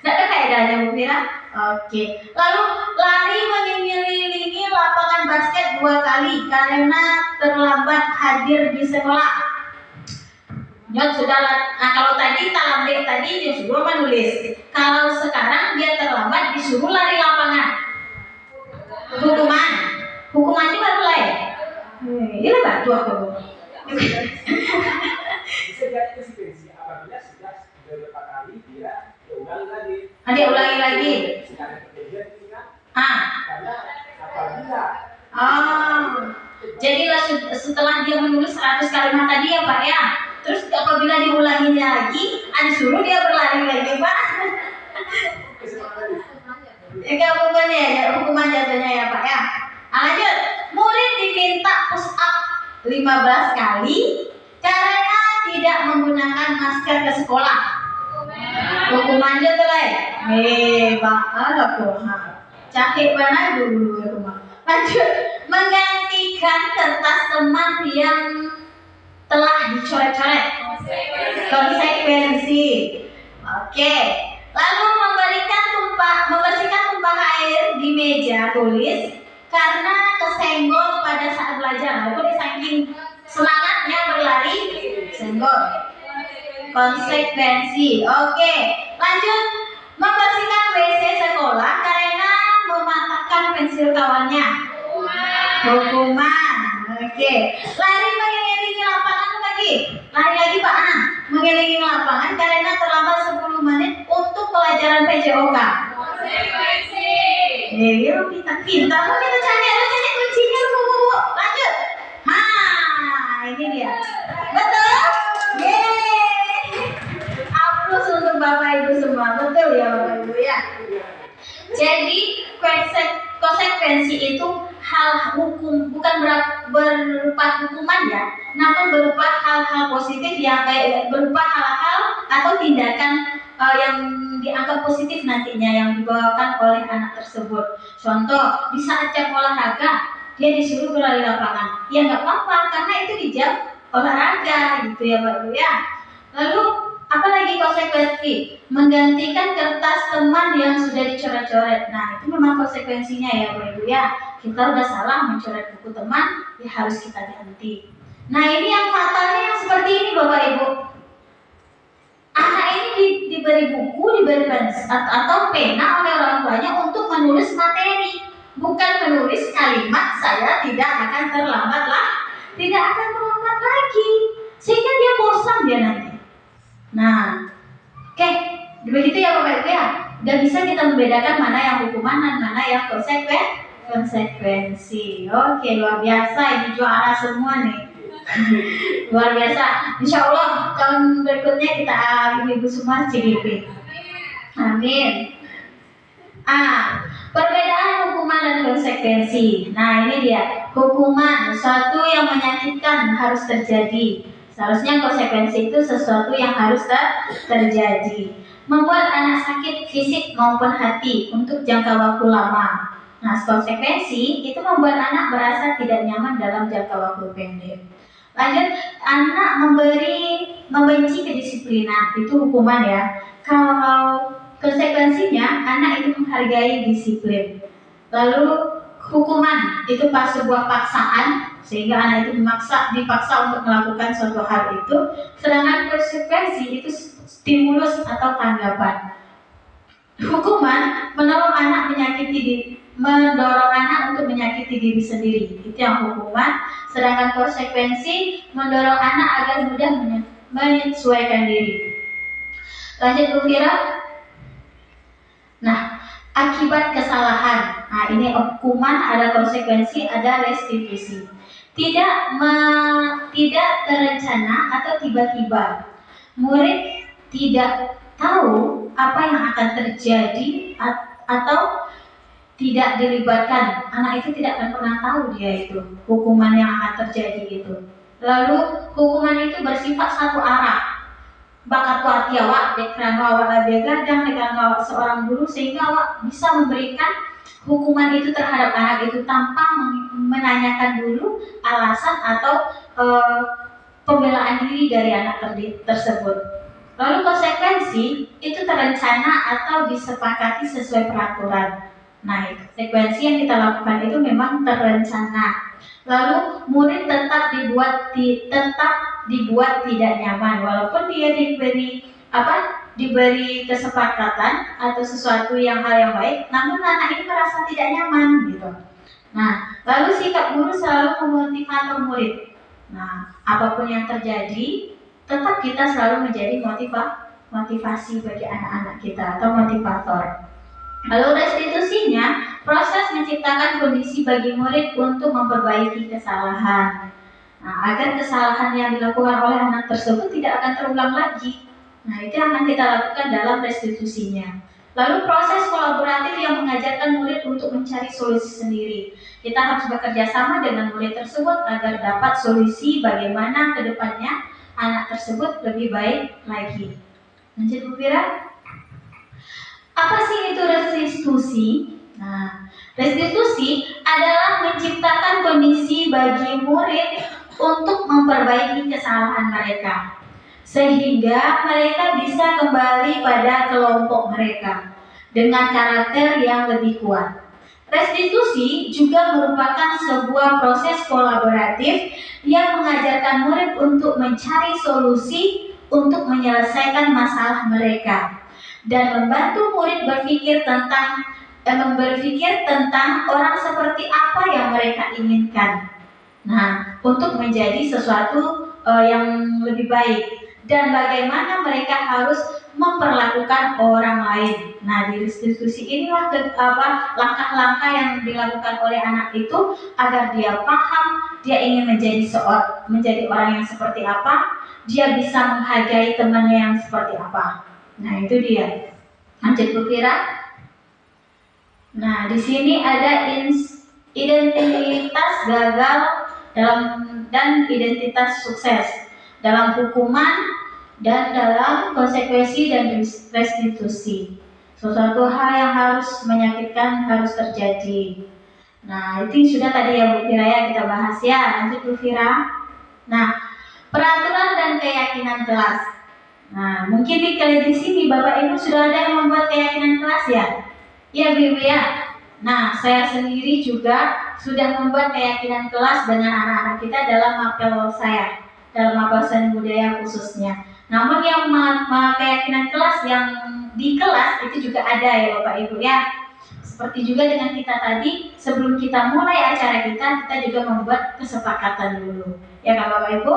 tidak ada kaedahnya Bu Fira. Oke. Lalu lari mengelilingi lapangan basket 2 kali karena terlambat hadir di sekolah. Nyot sudah kalau tadi talambe tadi dia suruh menulis. Kalau sekarang dia terlambat disuruh lari lapangan. Hukuman itu baru lain. Ini batu aku. Bisa jadi konsekuensi apabila sudah beberapa kali dia ulangi lagi. Dia ulangi lagi. Karena apabila jadi setelah dia menulis 100 kalimat tadi ya Pak ya, terus apabila diulangi lagi, disuruh dia berlari lagi Pak. Hukuman jatuhnya ya Pak ya. Lanjut, murid diminta push up 15 kali karena tidak menggunakan masker ke sekolah. Hukumannya tuh lah. Cakep banget dulu rumah. Lanjut, menggantikan kertas teman yang telah dicoret-coret. Konsekuensi. Oke. Lalu membersihkan tumpahan air di meja tulis karena kesenggol pada saat belajar. Lalu saking semangatnya berlari, senggol. Konsekuensi. Oke. Lanjut, membersihkan WC sekolah karena mematahkan pensil kawannya. Hukuman. Oke. Lari mengelilingi lapangan lagi. Lari lagi Pak mengelilingi lapangan karena terlambat 10 menit untuk pelajaran PJOK. Konsekuensi. Lu pintar mau kita cari kuncinya Bu. Lanjut. Ini dia. Betul? Aplaus untuk Bapak Ibu semua. Betul ya Bapak Ibu ya. Jadi konsekuensi itu hal hukum, bukan berupa hukuman ya, namun berupa hal-hal positif yang berupa hal-hal atau tindakan yang dianggap positif nantinya yang dibawakan oleh anak tersebut. Contoh, di saat jam olahraga dia disuruh berlari lapangan, ya nggak apa-apa karena itu di jam olahraga gitu ya Pak Ibu ya. Lalu apalagi konsekuensi? Menggantikan kertas teman yang sudah dicoret-coret. Nah, itu memang konsekuensinya ya Bapak Ibu ya. Kita udah salah mencoret buku teman, ya harus kita ganti. Nah, ini yang fatalnya yang seperti ini Bapak Ibu. Anak ini diberi buku, diberi pensil atau pena oleh orang tuanya untuk menulis materi, bukan menulis kalimat saya tidak akan terlambat lagi. Sehingga dia bosan dia nanti. Nah, oke, begitu ya Bapak Ibu ya. Udah bisa kita membedakan mana yang hukuman dan mana yang konsekuensi. Oke, luar biasa, ini juara semua nih. Luar biasa. Insya Allah tahun berikutnya kita ibu-ibu semua CGP. Amin. Perbedaan hukuman dan konsekuensi. Nah, ini dia. Hukuman sesuatu yang menyakitkan harus terjadi. Seharusnya konsekuensi itu sesuatu yang harus terjadi. Membuat anak sakit fisik maupun hati untuk jangka waktu lama. Nah, konsekuensi itu membuat anak merasa tidak nyaman dalam jangka waktu pendek. Lanjut, anak membenci kedisiplinan, itu hukuman ya. Kalau konsekuensinya, anak itu menghargai disiplin. Lalu hukuman itu pas sebuah paksaan, sehingga anak itu dipaksa untuk melakukan suatu hal itu. Sedangkan konsekuensi itu stimulus atau tanggapan. Hukuman mendorong anak untuk menyakiti diri sendiri, itu yang hukuman. Sedangkan konsekuensi mendorong anak agar mudah menyesuaikan diri. Lanjut Bu Fira. Nah, akibat kesalahan. Nah, ini hukuman, ada konsekuensi, ada restitusi. Tidak terencana atau tiba-tiba. Murid tidak tahu apa yang akan terjadi atau tidak dilibatkan. Anak itu tidak akan pernah tahu dia itu hukuman yang akan terjadi itu. Lalu hukuman itu bersifat satu arah. Bakat wati awak dekran awak begadang dengan awak seorang guru, sehingga awak bisa memberikan hukuman itu terhadap anak itu tanpa menanyakan dulu alasan atau pembelaan diri dari anak tersebut. Lalu konsekuensi itu terencana atau disepakati sesuai peraturan. Nah, konsekuensi yang kita lakukan itu memang terencana. Lalu murid tetap dibuat tidak nyaman, walaupun dia diberi kesepakatan atau sesuatu hal yang baik, namun anak ini merasa tidak nyaman gitu. Nah, lalu sikap guru selalu memotivator murid. Nah, apapun yang terjadi, tetap kita selalu menjadi motivasi bagi anak-anak kita atau motivator. Lalu restitusinya, proses menciptakan kondisi bagi murid untuk memperbaiki kesalahan. Nah, agar kesalahan yang dilakukan oleh anak tersebut tidak akan terulang lagi. Nah, itu yang akan kita lakukan dalam restitusinya. Lalu proses kolaboratif yang mengajarkan murid untuk mencari solusi sendiri. Kita harus bekerja sama dengan murid tersebut agar dapat solusi bagaimana ke depannya anak tersebut lebih baik lagi. Lanjut Bu Fira. Apa sih itu restitusi? Nah, restitusi adalah menciptakan kondisi bagi murid untuk memperbaiki kesalahan mereka, sehingga mereka bisa kembali pada kelompok mereka dengan karakter yang lebih kuat. Restitusi juga merupakan sebuah proses kolaboratif yang mengajarkan murid untuk mencari solusi untuk menyelesaikan masalah mereka dan membantu murid berpikir tentang orang seperti apa yang mereka inginkan. Nah, untuk menjadi sesuatu yang lebih baik dan bagaimana mereka harus memperlakukan orang lain. Nah, di restitusi inilah langkah-langkah yang dilakukan oleh anak itu agar dia paham dia ingin menjadi orang yang seperti apa, dia bisa menghargai temannya yang seperti apa. Nah, itu dia. Lanjut Bu Fira. Nah, di sini ada identitas gagal dan identitas sukses dalam hukuman dan dalam konsekuensi dan restitusi. Sesuatu hal yang harus menyakitkan harus terjadi. Nah, itu sudah tadi ya Bu Fira ya kita bahas ya. Lanjut Bu Fira. Nah, peraturan dan keyakinan kelas. Nah, mungkin di sini Bapak Ibu sudah ada yang membuat keyakinan kelas ya? Ya Bu ya. Nah, saya sendiri juga sudah membuat keyakinan kelas dengan anak-anak kita dalam mapel saya, dalam mapel seni budaya khususnya. Namun yang keyakinan kelas yang di kelas itu juga ada ya Bapak Ibu ya. Seperti juga dengan kita tadi, sebelum kita mulai acara kita juga membuat kesepakatan dulu. Ya kan Bapak Ibu?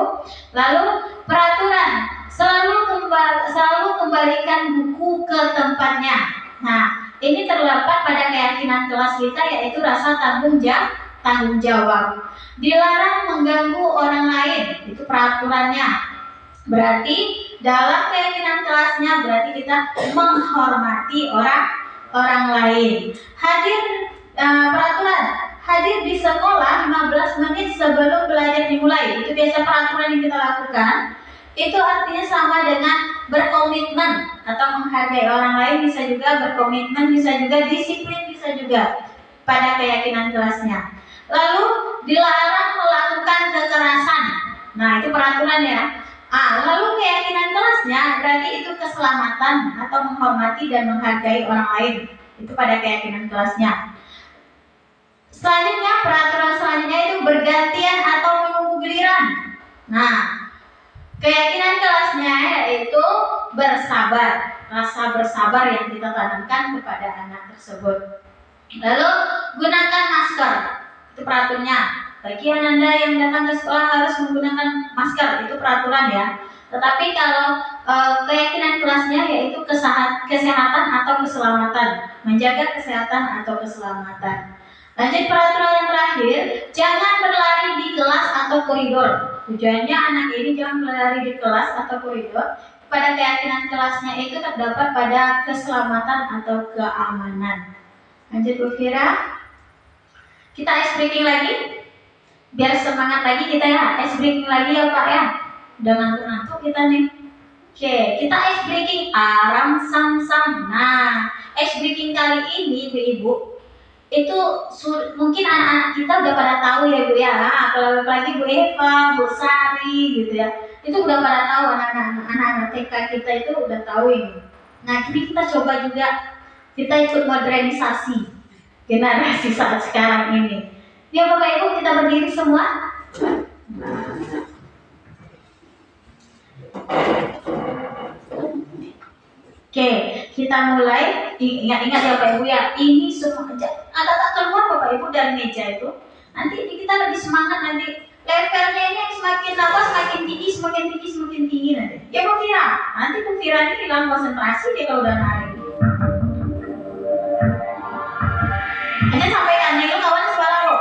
Lalu peraturan, selalu kembalikan buku ke tempatnya. Nah, ini terdapat pada keyakinan kelas kita, yaitu rasa tanggung tanggung jawab. Dilarang mengganggu orang lain, itu peraturannya. Berarti dalam keyakinan kelasnya berarti kita menghormati orang lain. Peraturan hadir di sekolah 15 menit sebelum belajar dimulai. Itu biasa peraturan yang kita lakukan. Itu artinya sama dengan berkomitmen atau menghargai orang lain, bisa juga berkomitmen, bisa juga disiplin, bisa juga pada keyakinan kelasnya. Lalu dilarang melakukan kekerasan. Nah, itu peraturan ya. Lalu keyakinan kelasnya berarti itu keselamatan atau menghormati dan menghargai orang lain. Itu pada keyakinan kelasnya. Selanjutnya, peraturan selanjutnya itu bergantian atau menunggu giliran. Nah, keyakinan kelasnya yaitu bersabar, rasa bersabar yang kita tanamkan kepada anak tersebut. Lalu gunakan masker, itu peraturannya. Bagi Anda yang datang ke sekolah harus menggunakan masker, itu peraturan ya. Tetapi kalau keyakinan kelasnya yaitu kesehatan atau keselamatan, menjaga kesehatan atau keselamatan. Lanjut peraturan yang terakhir, jangan berlari di kelas atau koridor. Tujuannya anak ini jangan berlari di kelas atau koridor. Pada keyakinan kelasnya itu terdapat pada keselamatan atau keamanan. Lanjut Bu Fira. Kita ice breaking lagi. Biar semangat lagi kita ya. Ice breaking lagi ya Pak ya. Udah ngantuk-ngantuk kita nih. Oke, kita ice breaking aram sam sam. Nah, ice breaking kali ini Ibu-ibu itu mungkin anak-anak kita udah pada tahu ya Bu ya. Apalagi Bu Eva, Bu Sari gitu ya. Itu udah pada tahu, anak-anak TK kita itu udah tahu ini. Nah, jadi kita coba juga kita ikut modernisasi generasi saat sekarang ini. Ya Bapak Ibu, kita berdiri semua. Oke, kita mulai. Ingat ya Bapak Ibu ya, ini semua agak keluar Bapak Ibu dari meja itu. Nanti kita lebih semangat, nanti levelnya ini semakin tinggi nanti. Ya Bu Fira, nanti Bu Fira ini hilang konsentrasi dia kalau udah narik. Hanya sampaikan dulu kawan suara lo.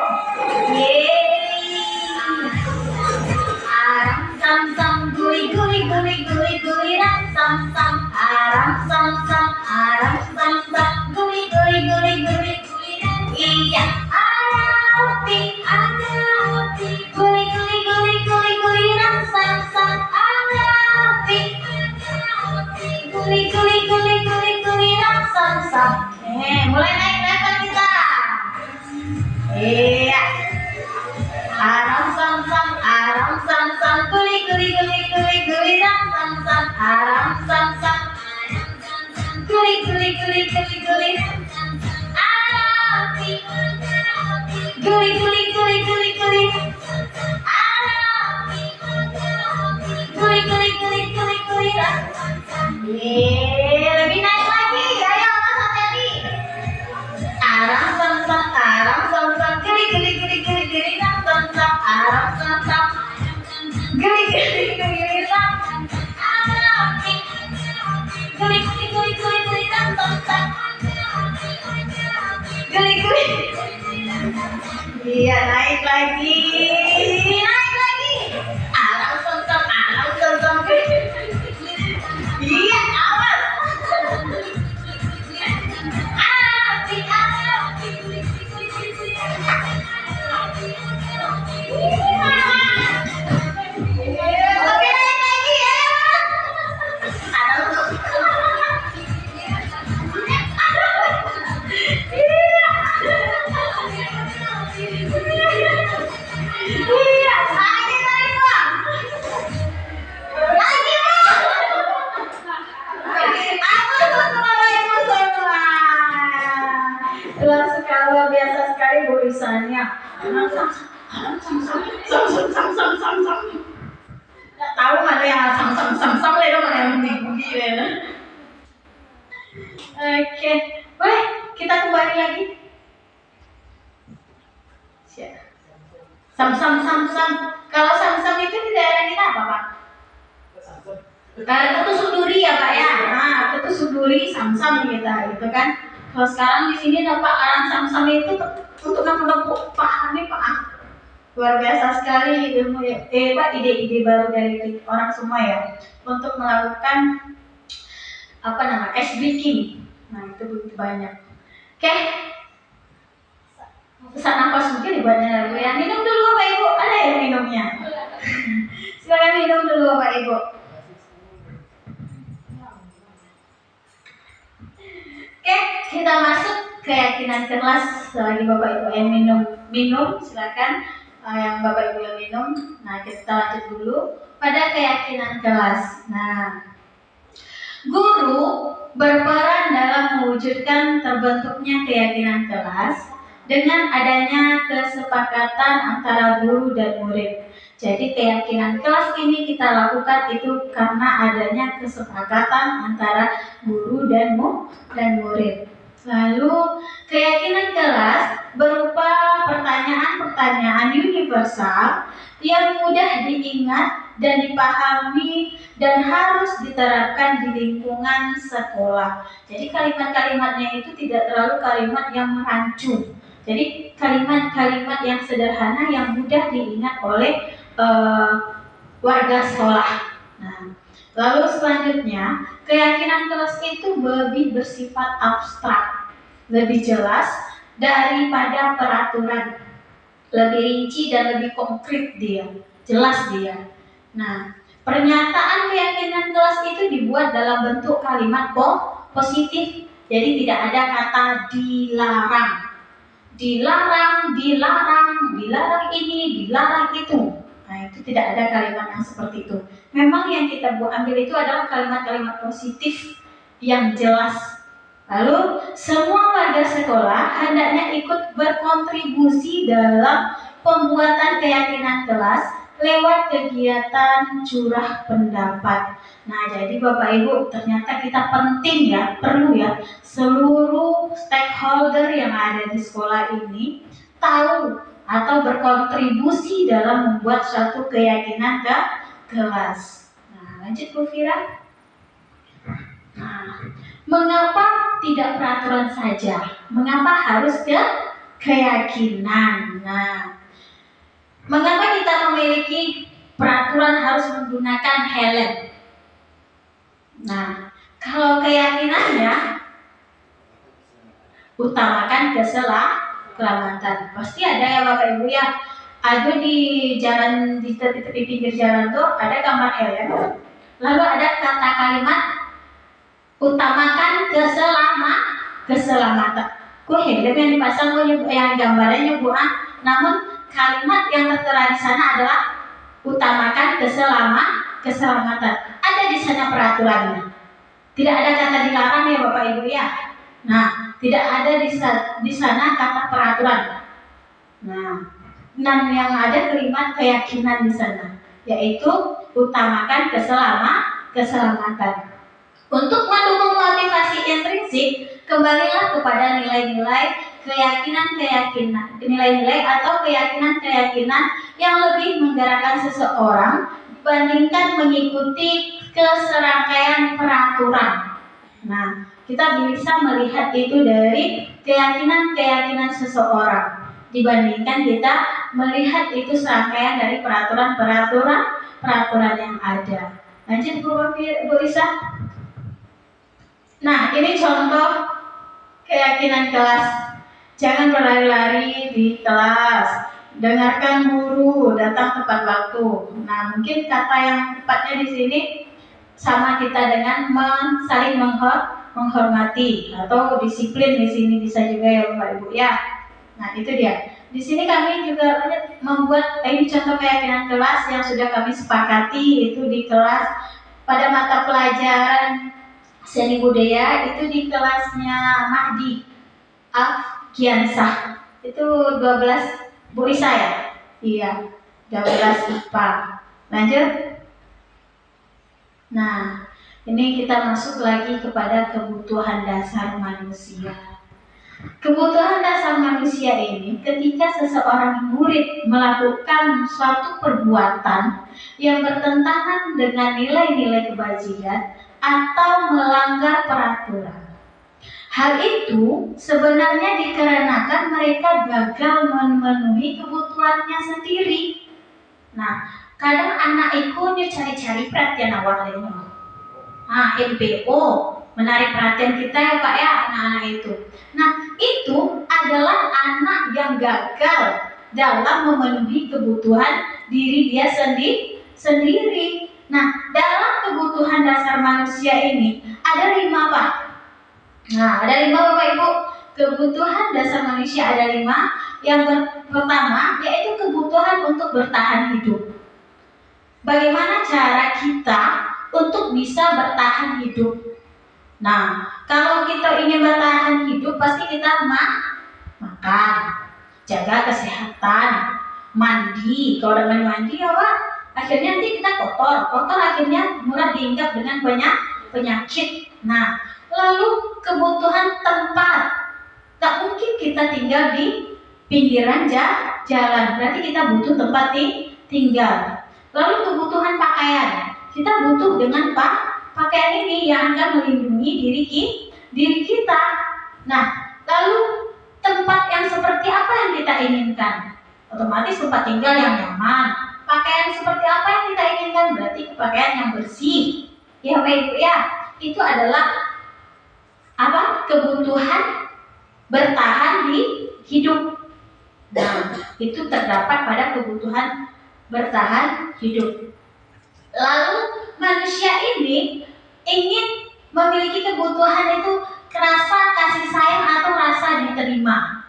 Yeay. Aram sam sam guli guli ram sam sam. Aram sam sam guli ram. Iya. Api guli ram sam sam. Api guli ram sam sam. Mulai naik level kita. Iya. Aram sam sam guli ram sam sam. Aram sam sam guli ram sam sam. Api guli ram sam sam. Lebih naik lagi. Ayo Mas hati-hati. Aram sam sam guli ram sam sam. Aram sam sam guli ram sam sam. Api guli ram sam sam. Guli. Iya, naik lagi. Aram sam sam iya, awas. Api. Oke, naik lagi ya. Luar biasa sekali tulisannya. Nggak tahu mana yang sam leda mana yang bunyi leda. Oke, boleh kita kembali lagi. Sam. Kalau sam itu di daerah kita apa Pak? Kutu suduri ya Pak ya. Nah, kutu suduri sam kita gitu kan. Kalau sekarang di sini Pak anak-anak itu untuk nempuk pahami Pak. Luar biasa sekali ilmu ide-ide baru dari orang semua ya untuk melakukan ice breaking. Nah itu begitu banyak. Oke, sesak nafas mungkin dibuatnya dulu ya. Minum dulu Bapak Ibu, ada yang minumnya? Silakan minum dulu Bapak Ibu. Oke, kita masuk keyakinan kelas. Lagi Bapak Ibu yang minum silakan. Yang Bapak Ibu yang minum. Nah kita lanjut dulu pada keyakinan kelas. Nah, guru berperan dalam mewujudkan terbentuknya keyakinan kelas dengan adanya kesepakatan antara guru dan murid. Jadi keyakinan kelas ini kita lakukan itu karena adanya kesepakatan antara guru dan murid. Lalu keyakinan kelas berupa pertanyaan-pertanyaan universal yang mudah diingat dan dipahami dan harus diterapkan di lingkungan sekolah. Jadi kalimat-kalimatnya itu tidak terlalu kalimat yang merancun. Jadi kalimat-kalimat yang sederhana yang mudah diingat oleh warga sekolah. Nah, lalu selanjutnya keyakinan kelas itu lebih bersifat abstrak, lebih jelas daripada peraturan, lebih rinci dan lebih konkret dia, jelas dia. Nah, pernyataan keyakinan kelas itu dibuat dalam bentuk kalimat positif, jadi tidak ada kata dilarang, dilarang ini, dilarang itu. Nah, itu tidak ada kalimat yang seperti itu. Memang yang kita ambil itu adalah kalimat-kalimat positif yang jelas. Lalu semua warga sekolah hendaknya ikut berkontribusi dalam pembuatan keyakinan kelas lewat kegiatan curah pendapat. Nah, jadi Bapak Ibu ternyata kita penting ya, perlu ya seluruh stakeholder yang ada di sekolah ini tahu atau berkontribusi dalam membuat suatu keyakinan ke kelas. Nah, lanjut Bu Fira. Nah, mengapa tidak peraturan saja? Mengapa harus keyakinan? Nah, mengapa kita memiliki peraturan harus menggunakan helm? Nah, kalau keyakinannya utamakan keselamatan. Pasti ada ya Bapak Ibu ya. Ada di jalan, di tepi pinggir jalan tuh ada gambar helm. Lalu ada kata kalimat utamakan keselamatan. Kok helm yang dipasang yang gambarnya bukan, namun kalimat yang tertera di sana adalah utamakan keselamatan. Ada di sana peraturannya. Tidak ada kata dilarang ya Bapak Ibu ya. Nah, tidak ada di sana kata peraturan. Nah, dan yang ada kalimat keyakinan di sana, yaitu utamakan keselamatan. Untuk mendukung motivasi intrinsik, kembalilah kepada nilai-nilai nilai-nilai atau keyakinan yang lebih menggerakkan seseorang dibandingkan mengikuti keserangkaian peraturan. Nah, kita bisa melihat itu dari keyakinan keseseorang dibandingkan kita melihat itu serangkaian dari peraturan yang ada. Lanjut Bu Risa. Nah, ini contoh keyakinan kelas. Jangan berlari-lari di kelas. Dengarkan guru, datang tepat waktu. Nah, mungkin kata yang tepatnya di sini sama kita dengan saling menghormati atau disiplin di sini bisa juga ya Bapak Ibu ya. Nah, itu dia. Di sini kami juga membuat ini contoh keyakinan kelas yang sudah kami sepakati itu di kelas pada mata pelajaran seni budaya itu di kelasnya Mahdi Afgiansah. Itu 12 Bu Risa ya? Iya, 12 IPA. Lanjut. Nah, ini kita masuk lagi kepada kebutuhan dasar manusia. Kebutuhan dasar manusia ini ketika seseorang murid melakukan suatu perbuatan yang bertentangan dengan nilai-nilai kebajikan atau melanggar peraturan, Hal itu sebenarnya dikarenakan mereka gagal memenuhi kebutuhannya sendiri. Nah, kadang anak itu cari-cari perhatian awalnya. Nah, MPO menarik perhatian kita ya Pak ya, anak-anak itu. Nah, itu adalah anak yang gagal dalam memenuhi kebutuhan diri dia sendiri. Nah, dalam kebutuhan dasar manusia ini ada 5 Pak. Nah, ada 5 Bapak Ibu. Kebutuhan dasar manusia ada 5. Yang pertama yaitu kebutuhan untuk bertahan hidup. Bagaimana cara kita untuk bisa bertahan hidup? Nah, kalau kita ingin bertahan hidup pasti kita makan, jaga kesehatan, mandi. Kalau udah mandi ya Pak, akhirnya nanti kita kotor akhirnya mulai diinggap dengan banyak penyakit. Nah, lalu kebutuhan tempat, tak mungkin kita tinggal di pinggiran jalan, berarti kita butuh tempat tinggal. Lalu kebutuhan pakaian, kita butuh dengan pakaian ini yang akan melindungi diri kita. Nah, lalu tempat yang seperti apa yang kita inginkan? Otomatis tempat tinggal yang nyaman. Pakaian seperti apa yang kita inginkan? Berarti pakaian yang bersih. Ya baik ya, itu adalah kebutuhan bertahan di hidup. Nah, itu terdapat pada kebutuhan bertahan hidup. Lalu manusia ini ingin memiliki kebutuhan itu rasa kasih sayang atau rasa diterima.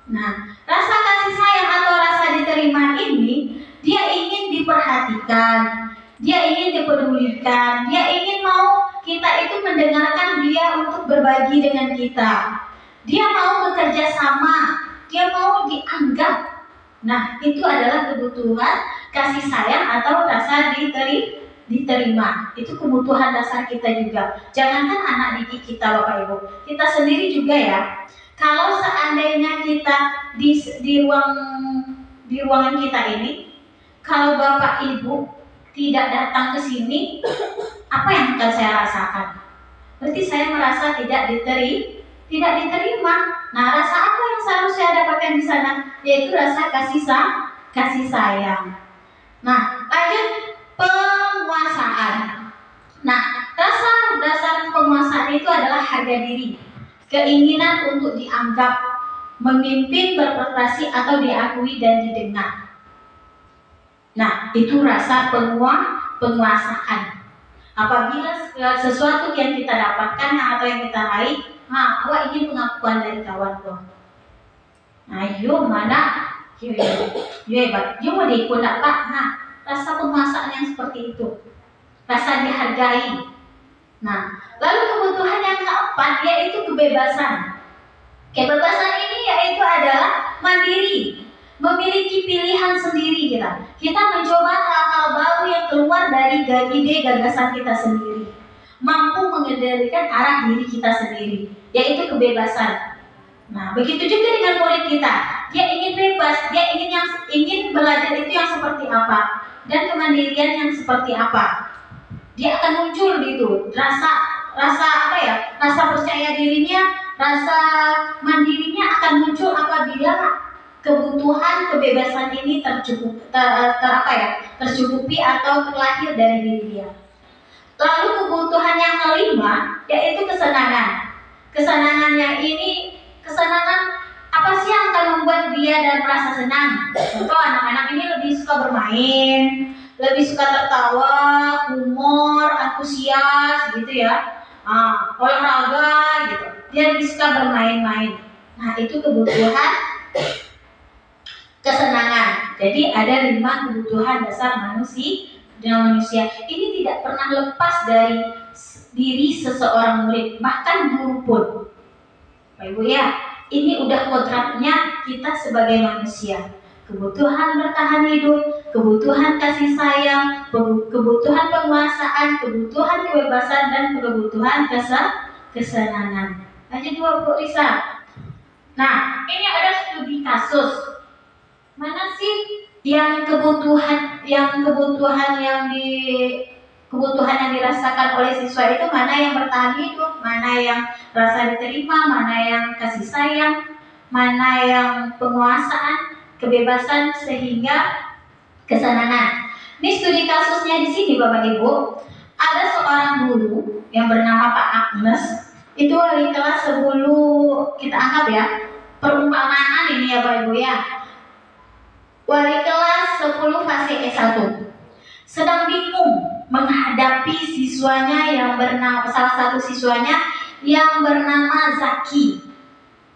Nah, rasa kasih sayang atau rasa diterima ini dia ingin diperhatikan, dia ingin dipedulikan, dia ingin mau kita itu mendengarkan dia untuk berbagi dengan kita. Dia mau bekerja sama, dia mau dianggap. Nah, itu adalah kebutuhan kasih sayang atau rasa diterima. Itu kebutuhan dasar kita juga. Jangankan anak didik kita Bapak Ibu, kita sendiri juga ya. Kalau seandainya kita di ruangan kita ini, kalau Bapak Ibu tidak datang ke sini, apa yang akan saya rasakan? Berarti saya merasa tidak diterima. Nah, rasa apa yang seharusnya saya dapatkan di sana? Yaitu rasa kasih sayang. Nah, lanjut penguasaan. Nah, rasa dasar penguasaan itu adalah harga diri, keinginan untuk dianggap, memimpin, berprestasi atau diakui dan didengar. Nah, itu rasa penguasaan. Apabila sesuatu yang kita dapatkan atau yang kita raih, awak ingin pengakuan dari kawan kau. Nah, mana? Hebat. Mau diikut Pak? Nah, rasa penguasaan yang seperti itu, rasa dihargai. Nah, lalu kebutuhan yang keempat yaitu kebebasan. Kebebasan ini yaitu adalah mandiri, memiliki pilihan sendiri kita. Kita mencoba hal-hal baru yang keluar dari ide gagasan kita sendiri, mampu mengendalikan arah diri kita sendiri, yaitu kebebasan. Nah, begitu juga dengan murid kita. Dia ingin bebas, dia ingin belajar itu yang seperti apa dan kemandirian yang seperti apa. Dia akan muncul gitu, rasa percaya dirinya, rasa mandirinya akan muncul apabila kebutuhan kebebasan ini tercukupi atau terlahir dari diri dia. Lalu kebutuhan yang kelima yaitu kesenangan. Kesenangan apa sih yang akan membuat dia dan merasa senang? Contoh, anak-anak ini lebih suka bermain, lebih suka tertawa, humor, antusias gitu ya. Olahraga gitu. Dia lebih suka bermain-main. Nah, itu kebutuhan kesenangan. Jadi ada 5 kebutuhan dasar manusia. Ini tidak pernah lepas dari diri seseorang murid, bahkan guru pun. Bapak Ibu ya, ini udah kodratnya kita sebagai manusia. Kebutuhan bertahan hidup, kebutuhan kasih sayang, kebutuhan penguasaan, kebutuhan kebebasan, dan kebutuhan kesenangan. Lanjut Bu Risa. Nah, ini ada studi kasus. Mana sih yang kebutuhan yang dirasakan oleh siswa itu mana yang bertahan hidup? mana yang rasa diterima, mana yang kasih sayang, mana yang penguasaan, kebebasan, sehingga kesenangan. Ini studi kasusnya di sini Bapak Ibu. Ada seorang guru yang bernama Pak Agnes. Itu wali kelas 10, kita anggap ya, perumpamaan ini ya Bapak Ibu ya. Wali kelas 10 fase S1 sedang bingung menghadapi siswanya yang bernama, salah satu siswanya yang bernama Zaki.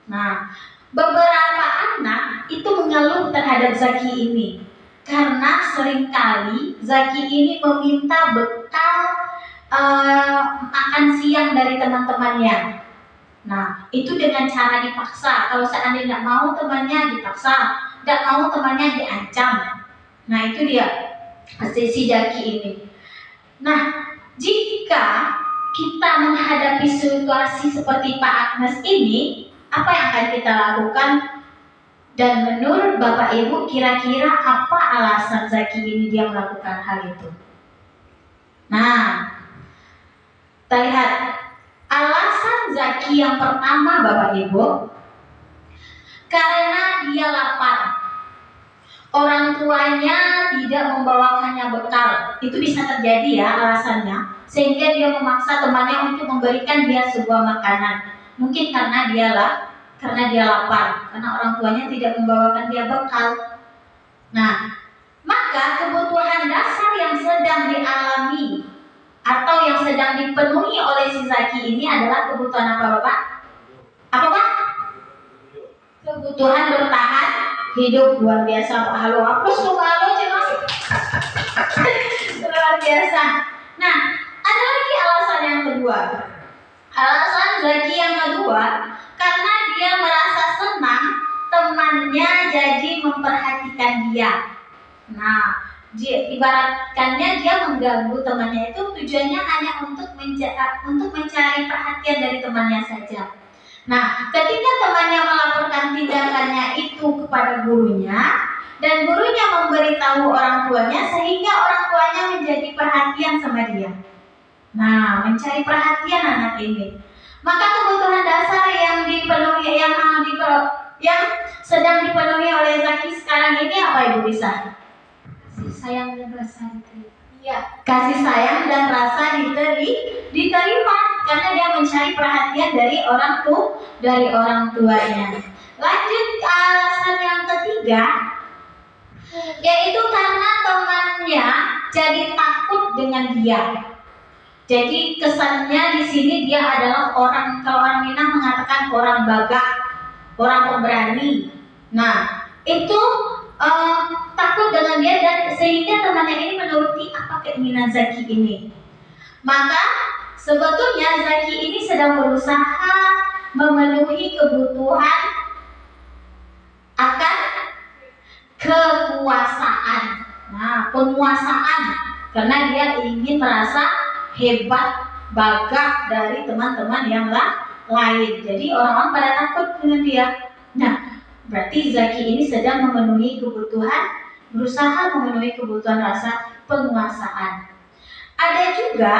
Nah, beberapa anak itu mengeluh terhadap Zaki ini karena seringkali Zaki ini meminta bekal makan siang dari teman-temannya. Nah, itu dengan cara dipaksa. Kalau seandainya nggak mau temannya dipaksa, nggak mau temannya diancam. Nah, itu dia si Zaki ini. Nah, jika kita menghadapi situasi seperti Pak Agnes ini, apa yang akan kita lakukan? Dan menurut Bapak Ibu, kira-kira apa alasan Zaki ini dia melakukan hal itu? Nah, kita lihat alasan Zaki yang pertama Bapak Ibu, karena dia lapar. Orang tuanya tidak membawakannya bekal. Itu bisa terjadi ya alasannya, sehingga dia memaksa temannya untuk memberikan dia sebuah makanan. Mungkin karena dia lapar, karena orang tuanya tidak membawakan dia bekal. Nah, maka kebutuhan dasar yang sedang dialami atau yang sedang dipenuhi oleh si Zaki ini adalah kebutuhan apa Bapak? Apa Pak? Kebutuhan bertahan hidup. Luar biasa Pak. Halo, hapus tuh halo Mas. Luar biasa. Nah, ada lagi alasan yang kedua. Alasan Zaki yang kedua, karena dia merasa senang temannya jadi memperhatikan dia. Nah, ibaratkannya dia mengganggu temannya itu tujuannya hanya untuk mencari perhatian dari temannya saja. Nah, ketika temannya melaporkan tindakannya itu kepada gurunya dan gurunya memberitahu orang tuanya, sehingga orang tuanya menjadi perhatian sama dia. Nah, mencari perhatian anak ini. Maka kebutuhan dasar yang dipenuhi, yang sedang dipenuhi oleh Zaki sekarang ini apa Ibu bisa? Kasih sayang dan rasa diterima. Ya, kasih sayang dan rasa diterima karena dia mencari perhatian dari orang tuanya. Lanjut ke alasan yang ketiga, yaitu karena temannya jadi takut dengan dia. Jadi kesannya di sini dia adalah orang, kalau orang Minang mengatakan orang bagak, orang pemberani. Nah, itu takut dengan dia dan sehingga temannya ini menuruti apa keinginan Zaki ini. Maka sebetulnya Zaki ini sedang berusaha memenuhi kebutuhan akan kekuasaan. Nah, penguasaan karena dia ingin merasa hebat, bagak dari teman-teman yang lain. Jadi orang-orang pada takut dengan dia. Nah, berarti Zaki ini sedang memenuhi kebutuhan, berusaha memenuhi kebutuhan rasa penguasaan. Ada juga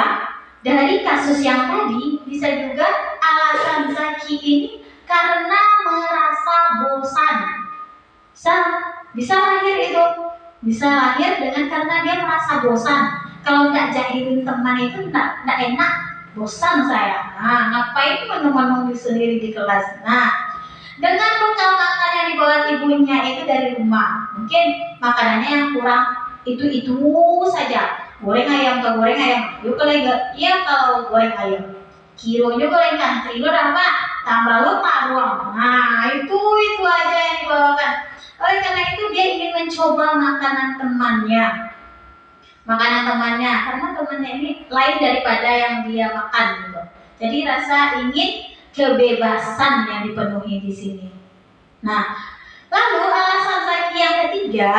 dari kasus yang tadi, bisa juga alasan Zaki ini karena merasa bosan. Bisa lahir itu, bisa lahir dengan karena dia merasa bosan. Kalau nggak jahilin teman itu nggak enak, bosan saya. Nah, ngapain menung-menung sendiri di kelas? Nah, dengan bekal makan yang dibawa ibunya itu dari rumah, mungkin makanannya yang kurang itu saja. Goreng ayam ke goreng ayam, yuk kalau goreng ayam, kilonya goreng kan, kilo apa? Tambah lo taruang. Nah, itu aja yang dibawakan. Oleh karena itu dia ingin mencoba makanan temannya, karena temannya ini lain daripada yang dia makan gitu. Jadi rasa ingin kebebasan yang dipenuhi di sini. Nah, lalu alasan Zaki yang ketiga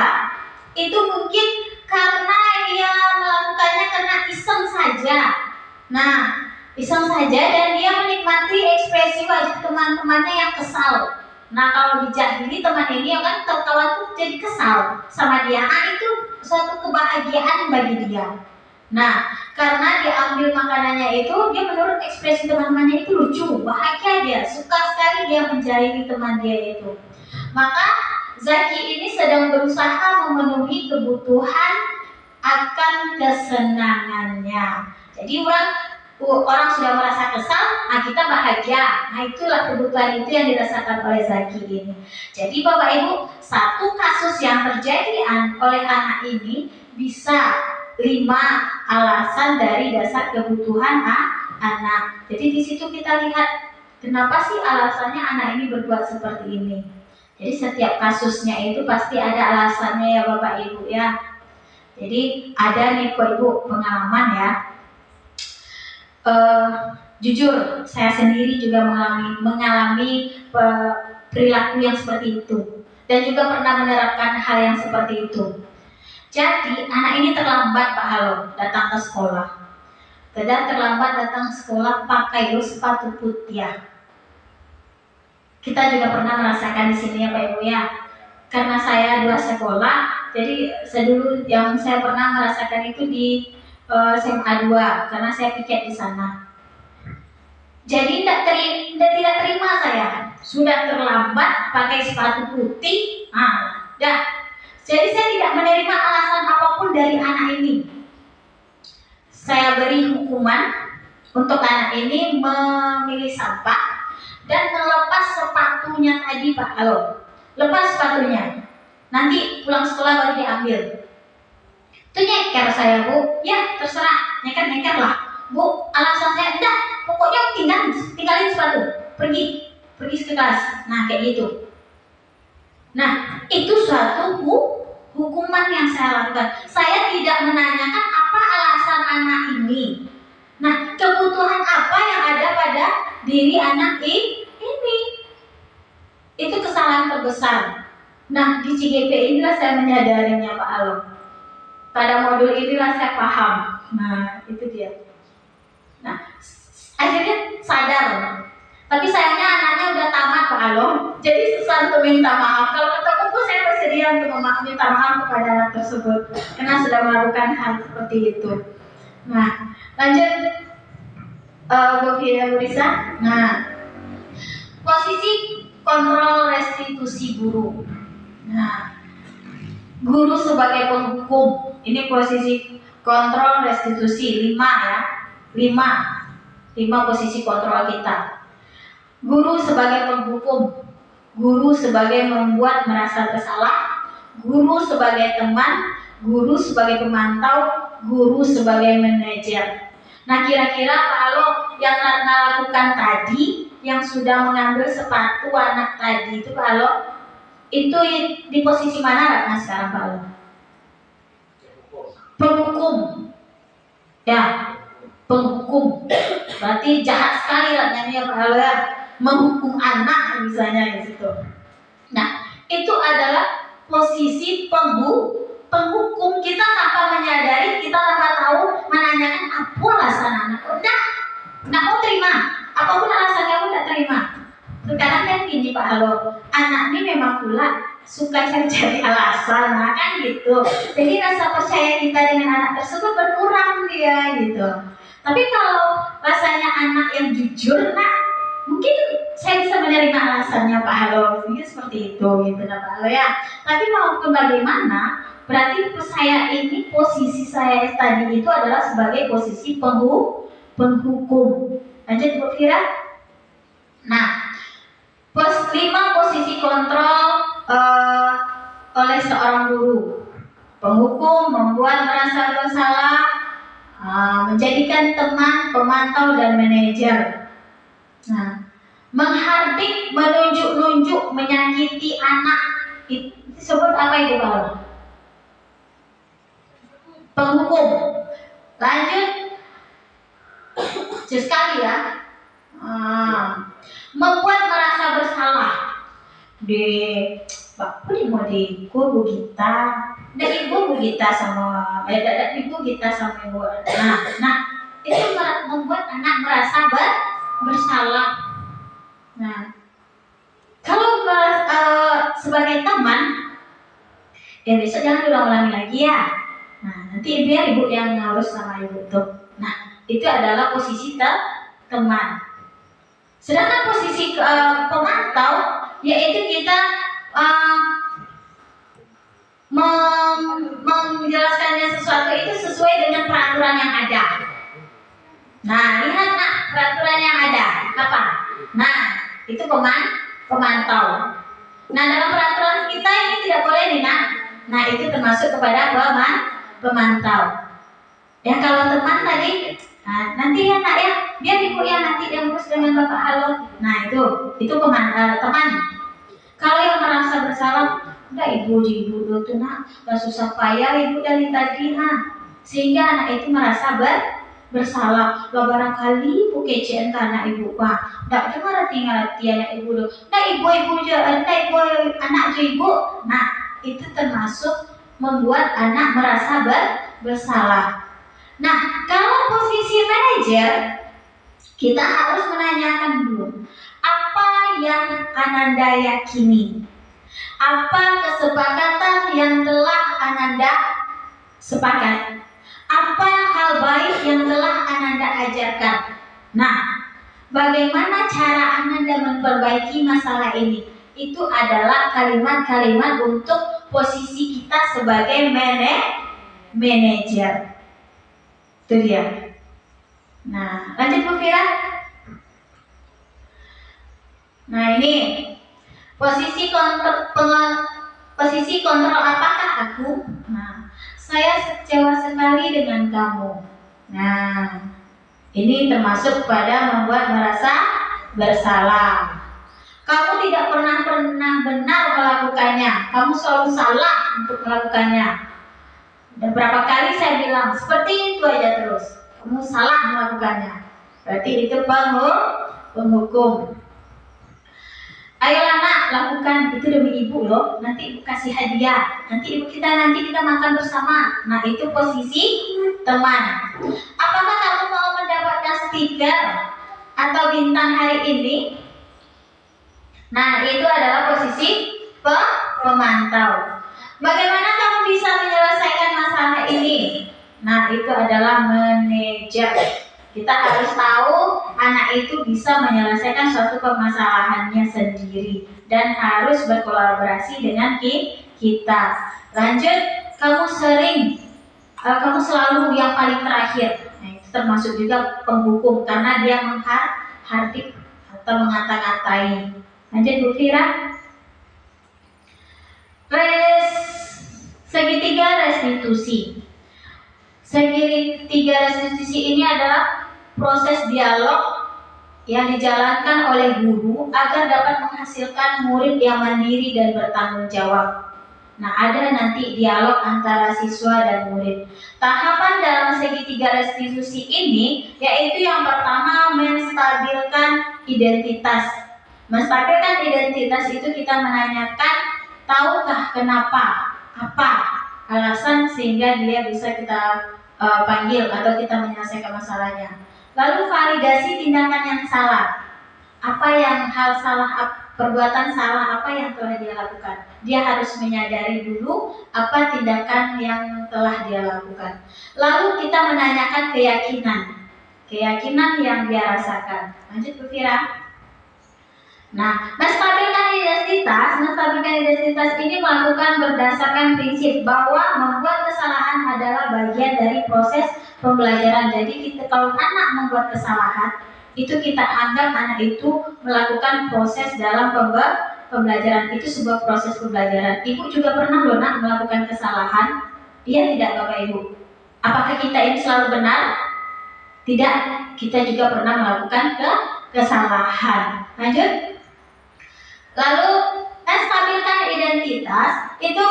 itu mungkin karena dia melakukannya karena iseng saja. Nah, iseng saja dan dia menikmati ekspresi wajah teman-temannya yang kesal. Nah, kalau dijahili teman ini kan tertawa tuh jadi kesal sama dia. Nah, itu suatu kebahagiaan bagi dia. Nah, karena diambil makanannya itu, dia menurut ekspresi teman-temannya itu lucu, bahagia dia, suka sekali dia menjahili teman dia itu. Maka Zaki ini sedang berusaha memenuhi kebutuhan akan kesenangannya. Jadi orang sudah merasa kesal, nah kita bahagia. Nah itulah kebutuhan itu yang dirasakan oleh Zaki ini. Jadi Bapak Ibu, satu kasus yang terjadi oleh anak ini bisa 5 alasan dari dasar kebutuhan anak. Jadi di situ kita lihat kenapa sih alasannya anak ini berbuat seperti ini. Jadi setiap kasusnya itu pasti ada alasannya ya Bapak Ibu ya. Jadi ada nih Bapak Ibu pengalaman ya. Jujur saya sendiri juga mengalami perilaku yang seperti itu dan juga pernah menerapkan hal yang seperti itu. Jadi anak ini terlambat Pak Halo datang ke sekolah. Terlambat datang ke sekolah pakai sepatu putih ya. Kita juga pernah merasakan di sini ya Pak Ibu ya. Karena saya 2 sekolah, jadi dulu yang saya pernah merasakan itu di SMA 2 karena saya piket di sana. Jadi tidak terima saya sudah terlambat pakai sepatu putih. Jadi saya tidak menerima alasan apapun dari anak ini. Saya beri hukuman untuk anak ini memilih sampah dan melepas sepatunya tadi Pak Halo. Lepas sepatunya. Nanti pulang sekolah baru diambil. Itu nyeker saya Bu. Ya terserah, nyeker lah. Bu, alasan saya enggak, pokoknya tinggalin sepatu. Pergi ke kelas. Nah kayak gitu. Nah itu suatu hukuman yang saya lakukan. Saya tidak menanyakan apa alasan anak ini. Nah kebutuhan apa yang ada pada diri anak ini. Itu kesalahan terbesar. Nah di CGP inilah saya menyadarinya Pak Alo. Pada modul inilah saya paham. Nah itu dia. Nah akhirnya sadar. Tapi sayangnya anaknya udah tamat Pak Alo. Jadi susah untuk minta maaf. Kalau ketemu pun saya bersedia untuk minta maaf kepada anak tersebut karena sudah melakukan hal seperti itu. Nah lanjut Bu Fida Bu Risa. Nah posisi kontrol restitusi guru. Nah guru sebagai penghukum. Ini posisi kontrol restitusi 5 ya. 5 posisi kontrol kita. Guru sebagai penghukum, guru sebagai membuat merasa bersalah, guru sebagai teman, guru sebagai pemantau, guru sebagai manajer. Nah kira-kira Pak Alo yang Ratna lakukan tadi, yang sudah mengambil sepatu anak tadi itu Pak Alo, itu di posisi mana Ratna sekarang Pak Alo? Penghukum. Ya, penghukum. Berarti jahat sekali Ratna ya Pak Alo ya. Menghukum anak misalnya di situ. Nah, itu adalah posisi penghukum. Kita tanpa menyadari, kita tanpa tahu menanyakan apa alasan anak. Nggak mau terima. Apapun alasan kamu nggak terima. Sekarang kan gini Pak Halo, anak ini memang pula suka cari alasan, nah kan gitu. Jadi rasa percaya kita dengan anak tersebut berkurang dia gitu. Tapi kalau rasanya anak yang jujur, nah mungkin saya bisa menerima alasannya Pak Halo, mungkin seperti itu gitu Pak Halo ya. Tapi maupun bagaimana, berarti saya ini posisi saya tadi itu adalah sebagai posisi penghukum. Lanjut Bu Fira. Nah, 5 posisi kontrol oleh seorang guru. Penghukum, membuat merasa bersalah, menjadikan teman, pemantau dan manajer. Nah, menghardik, menunjuk-nunjuk, menyakiti anak, itu disebut apa itu Pak? Penghukum. Lanjut, sekali ya. Membuat merasa bersalah. Bapak mau di guru kita, dari ibu kita sama ibu kita sama ibu. Nah, itu membuat anak merasa bersalah. Nah, kalau sebagai teman, ya besok jangan diulang-ulangi lagi ya. Nah, nanti biar ibu yang ngurus sama ibu tuh. Nah, itu adalah posisi teman. Sedangkan posisi pemantau, yaitu kita menjelaskannya sesuatu itu sesuai dengan peraturan yang ada. Nah, lihat nak peraturan yang ada apa? Nah, itu pemantau. Nah, dalam peraturan kita ini tidak boleh nih nak. Nah, itu termasuk kepada pemantau. Ya kalau teman tadi, nah, nanti ya nak ya, biar ibu ya nanti yang urus dengan bapak halo. Nah itu teman. Kalau yang merasa bersalah, udah ibu tuh nak, gak susah payah ibu dari tadi nak, sehingga anak itu merasa bersalah. Lo barangkali ibu kecean karena ibu pak, ndak cuma tinggal tiada ibu loh, ndak ibu anak aja ibu. Nah itu termasuk membuat anak merasa bersalah. Nah, kalau posisi manajer, kita harus menanyakan dulu, apa yang Ananda yakini? Apa kesepakatan yang telah Ananda sepakat? Apa hal baik yang telah Ananda ajarkan? Nah, bagaimana cara Ananda memperbaiki masalah ini? Itu adalah kalimat-kalimat untuk posisi kita sebagai manajer. Itu dia. Nah, lanjut Bu Fira. Nah, ini posisi kontrol apakah aku? Nah, saya kecewa sekali dengan kamu. Nah, ini termasuk pada membuat merasa bersalah. Kamu tidak pernah benar melakukannya. Kamu selalu salah untuk melakukannya. Dan berapa kali saya bilang seperti itu aja terus, kamu salah melakukannya. Berarti itu penghukum. Ayolah nak, lakukan itu demi ibu loh. Nanti ibu kasih hadiah. Nanti kita makan bersama. Nah itu posisi teman. Apakah kamu mau mendapatkan stiker atau bintang hari ini? Nah itu adalah posisi pemantau. Bagaimana kamu bisa menyelesaikan masalah ini? Nah, itu adalah manajer. Kita harus tahu anak itu bisa menyelesaikan suatu permasalahannya sendiri dan harus berkolaborasi dengan kita. Lanjut, kamu selalu yang paling terakhir. Nah, itu termasuk juga penghukum karena dia menghardik atau mengata-ngatai. Lanjut Bu Fira. Segitiga restitusi. Segitiga restitusi ini adalah proses dialog yang dijalankan oleh guru agar dapat menghasilkan murid yang mandiri dan bertanggung jawab. Nah, ada nanti dialog antara siswa dan murid. Tahapan dalam segitiga restitusi ini yaitu yang pertama menstabilkan identitas. Menstabilkan identitas itu kita menanyakan, tahukah kenapa, apa alasan sehingga dia bisa kita panggil atau kita menyelesaikan masalahnya. Lalu validasi tindakan yang salah. Apa yang perbuatan salah apa yang telah dia lakukan. Dia harus menyadari dulu apa tindakan yang telah dia lakukan. Lalu kita menanyakan keyakinan yang dia rasakan. Lanjut Bu Fira. Nah, menstabilkan identitas ini melakukan berdasarkan prinsip bahwa membuat kesalahan adalah bagian dari proses pembelajaran. Jadi kalau anak membuat kesalahan, itu kita anggap anak itu melakukan proses dalam pembelajaran. Itu sebuah proses pembelajaran. Ibu juga pernah loh nak melakukan kesalahan. Iya tidak Bapak Ibu? Apakah kita ini selalu benar? Tidak, kita juga pernah melakukan kesalahan. Lanjut. Lalu menstabilkan identitas itu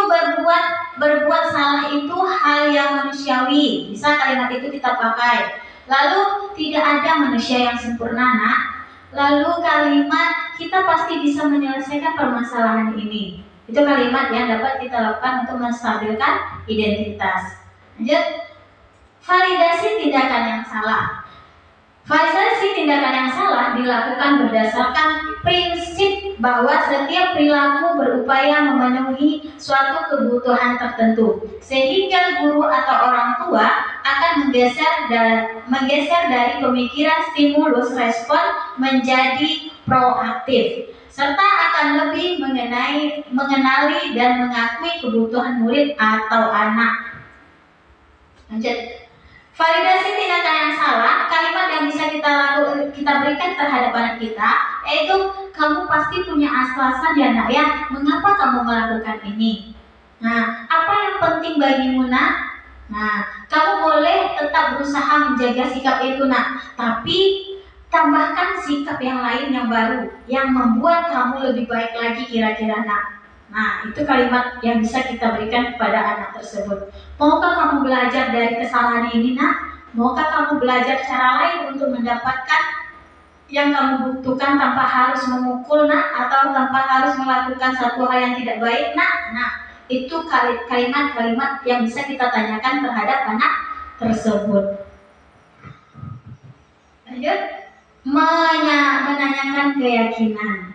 berbuat salah itu hal yang manusiawi. Bisa kalimat itu kita pakai. Lalu tidak ada manusia yang sempurna nak. Lalu kalimat kita pasti bisa menyelesaikan permasalahan ini. Itu kalimat yang dapat kita lakukan untuk menstabilkan identitas. Lanjut. Validasi tindakan yang salah. Validasi tindakan yang salah dilakukan berdasarkan prinsip bahwa setiap perilaku berupaya memenuhi suatu kebutuhan tertentu, sehingga guru atau orang tua akan menggeser dari pemikiran stimulus respon menjadi proaktif, serta akan lebih mengenali dan mengakui kebutuhan murid atau anak. Lanjut. Validasi tindakan yang salah, kalimat yang bisa kita berikan terhadap anak kita, yaitu kamu pasti punya alasan ya nak ya, mengapa kamu melakukan ini. Nah, apa yang penting bagimu nak? Nah, kamu boleh tetap berusaha menjaga sikap itu nak, tapi tambahkan sikap yang lain yang baru, yang membuat kamu lebih baik lagi kira-kira nak. Nah, itu kalimat yang bisa kita berikan kepada anak tersebut. Maukah kamu belajar dari kesalahan ini nak? Maukah kamu belajar cara lain untuk mendapatkan yang kamu butuhkan tanpa harus memukul nak, atau tanpa harus melakukan satu hal yang tidak baik nak? Nah, itu kalimat-kalimat yang bisa kita tanyakan terhadap anak tersebut. Lanjut, menanyakan keyakinan.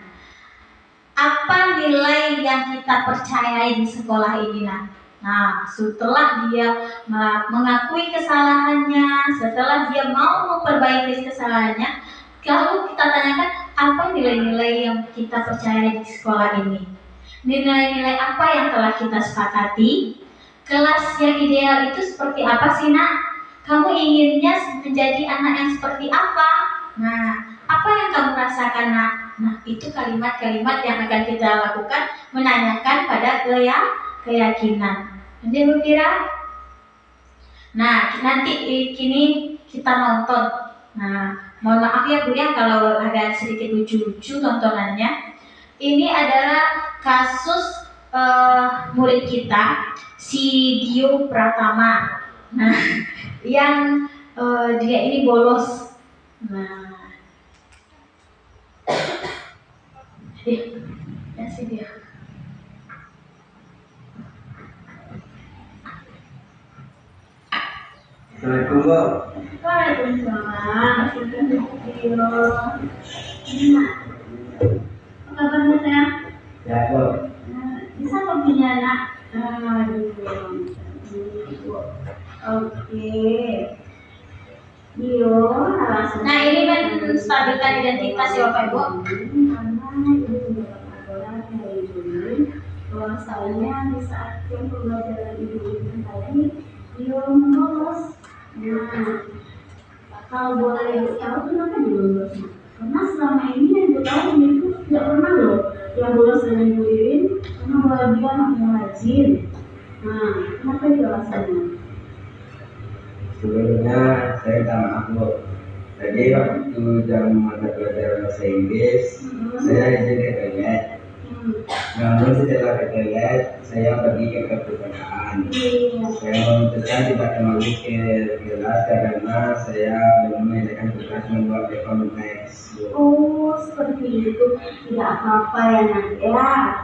Apa nilai yang kita percayai di sekolah ini nak? Nah, setelah dia mengakui kesalahannya, setelah dia mau memperbaiki kesalahannya, lalu kita tanyakan apa nilai-nilai yang kita percayai di sekolah ini. Nilai-nilai apa yang telah kita sepakati? Kelas yang ideal itu seperti apa sih nak? Kamu inginnya menjadi anak yang seperti apa? Nah, apa yang kamu rasakan nak? Nah, itu kalimat-kalimat yang akan kita lakukan, menanyakan pada keyakinan. Nanti Bu Kira? Nah, nanti kini kita nonton. Nah, mohon maaf ya Bu ya kalau ada sedikit lucu-lucu tontonannya. Ini adalah kasus murid kita, si Dio Pratama. Nah, yang dia ini bolos. Nah, ya sih dia. Assalamualaikum. Waalaikumsalam. Apa kabarnya sayang? Ya, Bu. Bisa punya anak? Oke. Dio, nah ini kan stabilkan identitas ya Bapak Ibu. Karena ini mendapat laporan dari Ibu bahwasanya di saat jam pembelajaran Ibu tadi Dio bolos. Nah, kalau boleh Ibu tahu kenapa dia bolos? Karena selama ini yang Ibu tahu itu tidak pernah loh yang bolos dengan Ibu Irin, karena bahwa dia anak yang rajin. Nah, kenapa itu alasannya? Sebenarnya saya minta maaf Bu. Tadi waktu jam mata pelajaran bahasa Inggris, saya izin ke toilet. Namun setelah ke toilet, saya pergi ke perpustakaan. Saya memutuskan tidak kembali ke kelas karena saya belum menyelesaikan tugas membuat ekonomi next. Oh, seperti itu. Tidak apa-apa ya nak ya.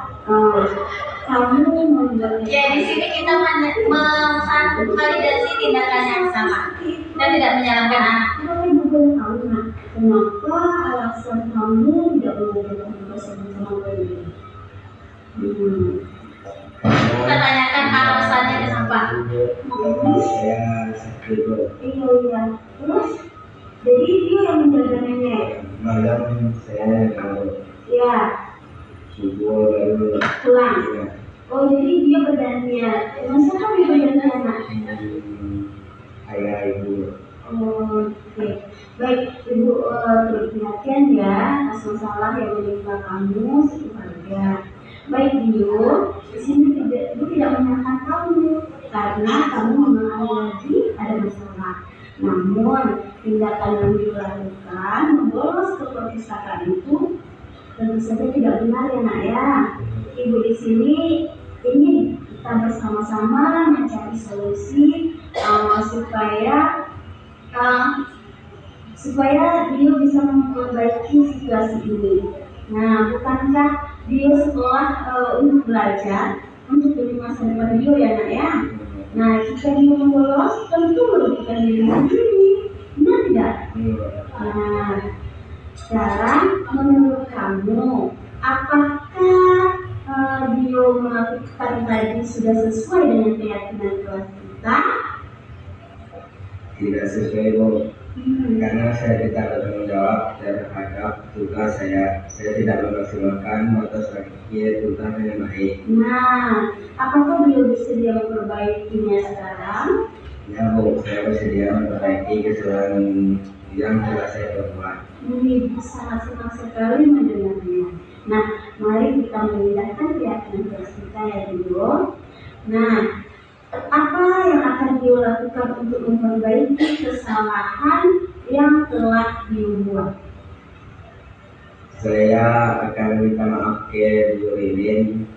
Kamu membuat. Ya, di sini kita memvalidasi tindakan yang sama dan tidak menyalahkan anak. Tapi bukan tahu nak, kenapa alasan kamu tidak mengerjakan tugas sama ini? Kita tanyakan alasannya kenapa. Saya sakit Bu. Iya. Terus, jadi dia yang menjaga nenek. Malam saya kalau Ya, subuh baru pulang. ya, Oh, jadi dia bergantian. Masa kan dia bergantian nak? ayah ibu. Oke, baik Ibu perhatian ya atas masalah yang menimpa kamu sekeluarga. Baik Dio, di sini Ibu tidak menyalahkan kamu karena kamu mengalami ada masalah. Namun tindakan yang dilakukan membolos ke perpustakaan itu tentu saja tidak benar ya nak ya. Ibu di sini ingin kita bersama-sama mencari solusi supaya dia bisa memperbaiki situasi ini. Nah, bukankah dia sekolah untuk belajar untuk demi masa depan dia ya nak ya? Nah, jika dia membolos tentu merugikan diri sendiri. Benar tidak? Nah, sekarang menurut kamu, apakah Dio melakukan tadi sudah sesuai dengan keyakinan kelas kita? Tidak sesuai, Bu. Karena saya tidak bertanggung jawab terhadap tugas saya. Saya tidak memaksimalkan motor sakit terutama yang baik. Nah, apakah Dio bersedia memperbaikinya sekarang? Ya, Bu, saya bersedia memperbaiki kesalahan yang telah saya perbuat. Ini sangat senang sekali mendengarnya. Nah, mari kita memindahkan keyakinan kelas kita ya Dio. Nah, apa yang akan Dio lakukan untuk memperbaiki kesalahan yang telah Dio buat? Saya akan minta maaf ke Bu Ririn.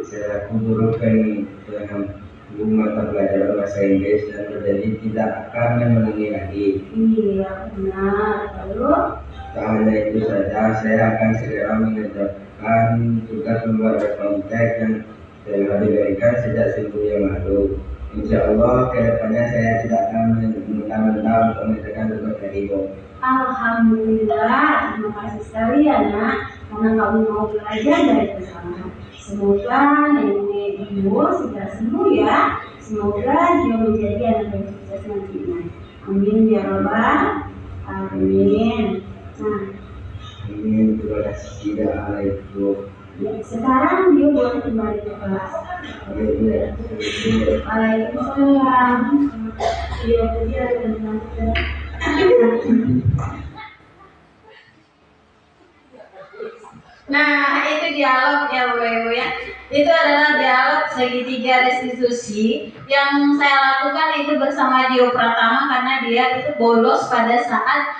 Saya kuburkan dengan guru mata pelajaran bahasa Inggris dan berjanji tidak akan mengulangi lagi. Iya, benar. Lalu? Tak hanya itu saja, saya akan segera mengerjakan tugas membuat kontak yang telah diberikan sejak seminggu yang lalu. Insya Allah, kedepannya saya tidak akan mentah-mentah untuk mengerjakan tugas dari Ibu. Alhamdulillah, terima kasih sekali ya nak, karena kamu mau belajar dari kesalahan. Semoga nenek Dio segera sembuh ya. Semoga Dio menjadi anak yang sukses nantinya. Amin ya Rabbal Alamin. Nah, Amin. Terima kasih. Tidak ada itu. sekarang Dio boleh kembali ke kelas. Waalaikumsalam. Dio kerja dengan Nah, itu dialog ya Bu Ibu ya. Itu adalah dialog segitiga restitusi yang saya lakukan itu bersama Dio Pratama karena dia itu bolos pada saat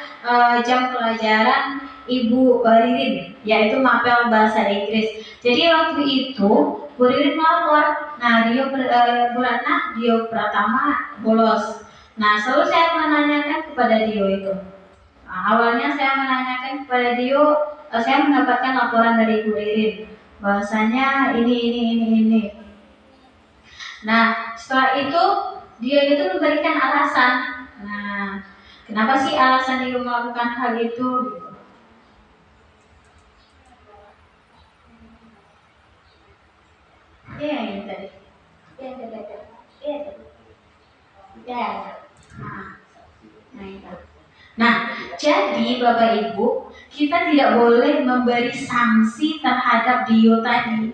jam pelajaran Ibu Ririn, yaitu mapel bahasa Inggris. Jadi waktu itu Bu Ririn melapor. Nah, Dio Pratama bolos. Nah, selalu saya menanyakan kepada Dio itu. Nah, awalnya saya menanyakan kepada Dio, saya mendapatkan laporan dari Bu Ririn bahwasanya ini. Nah, setelah itu dia itu memberikan alasan. Nah, kenapa sih alasan dia melakukan hal itu? Iya, ini tadi. Ya. Nah, jadi Bapak Ibu, kita tidak boleh memberi sanksi terhadap Dio tadi.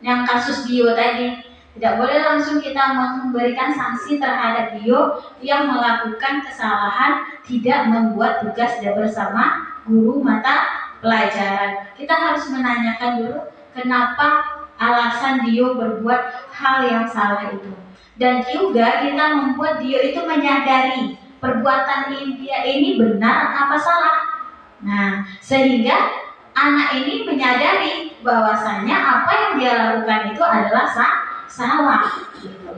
Yang kasus Dio tadi, tidak boleh langsung kita memberikan sanksi terhadap Dio yang melakukan kesalahan tidak membuat tugas bersama guru mata pelajaran. Kita harus menanyakan dulu kenapa alasan Dio berbuat hal yang salah itu. Dan juga kita membuat Dio itu menyadari perbuatan dia ini benar apa salah. Nah, sehingga anak ini menyadari bahwasanya apa yang dia lakukan itu adalah salah. Gitu.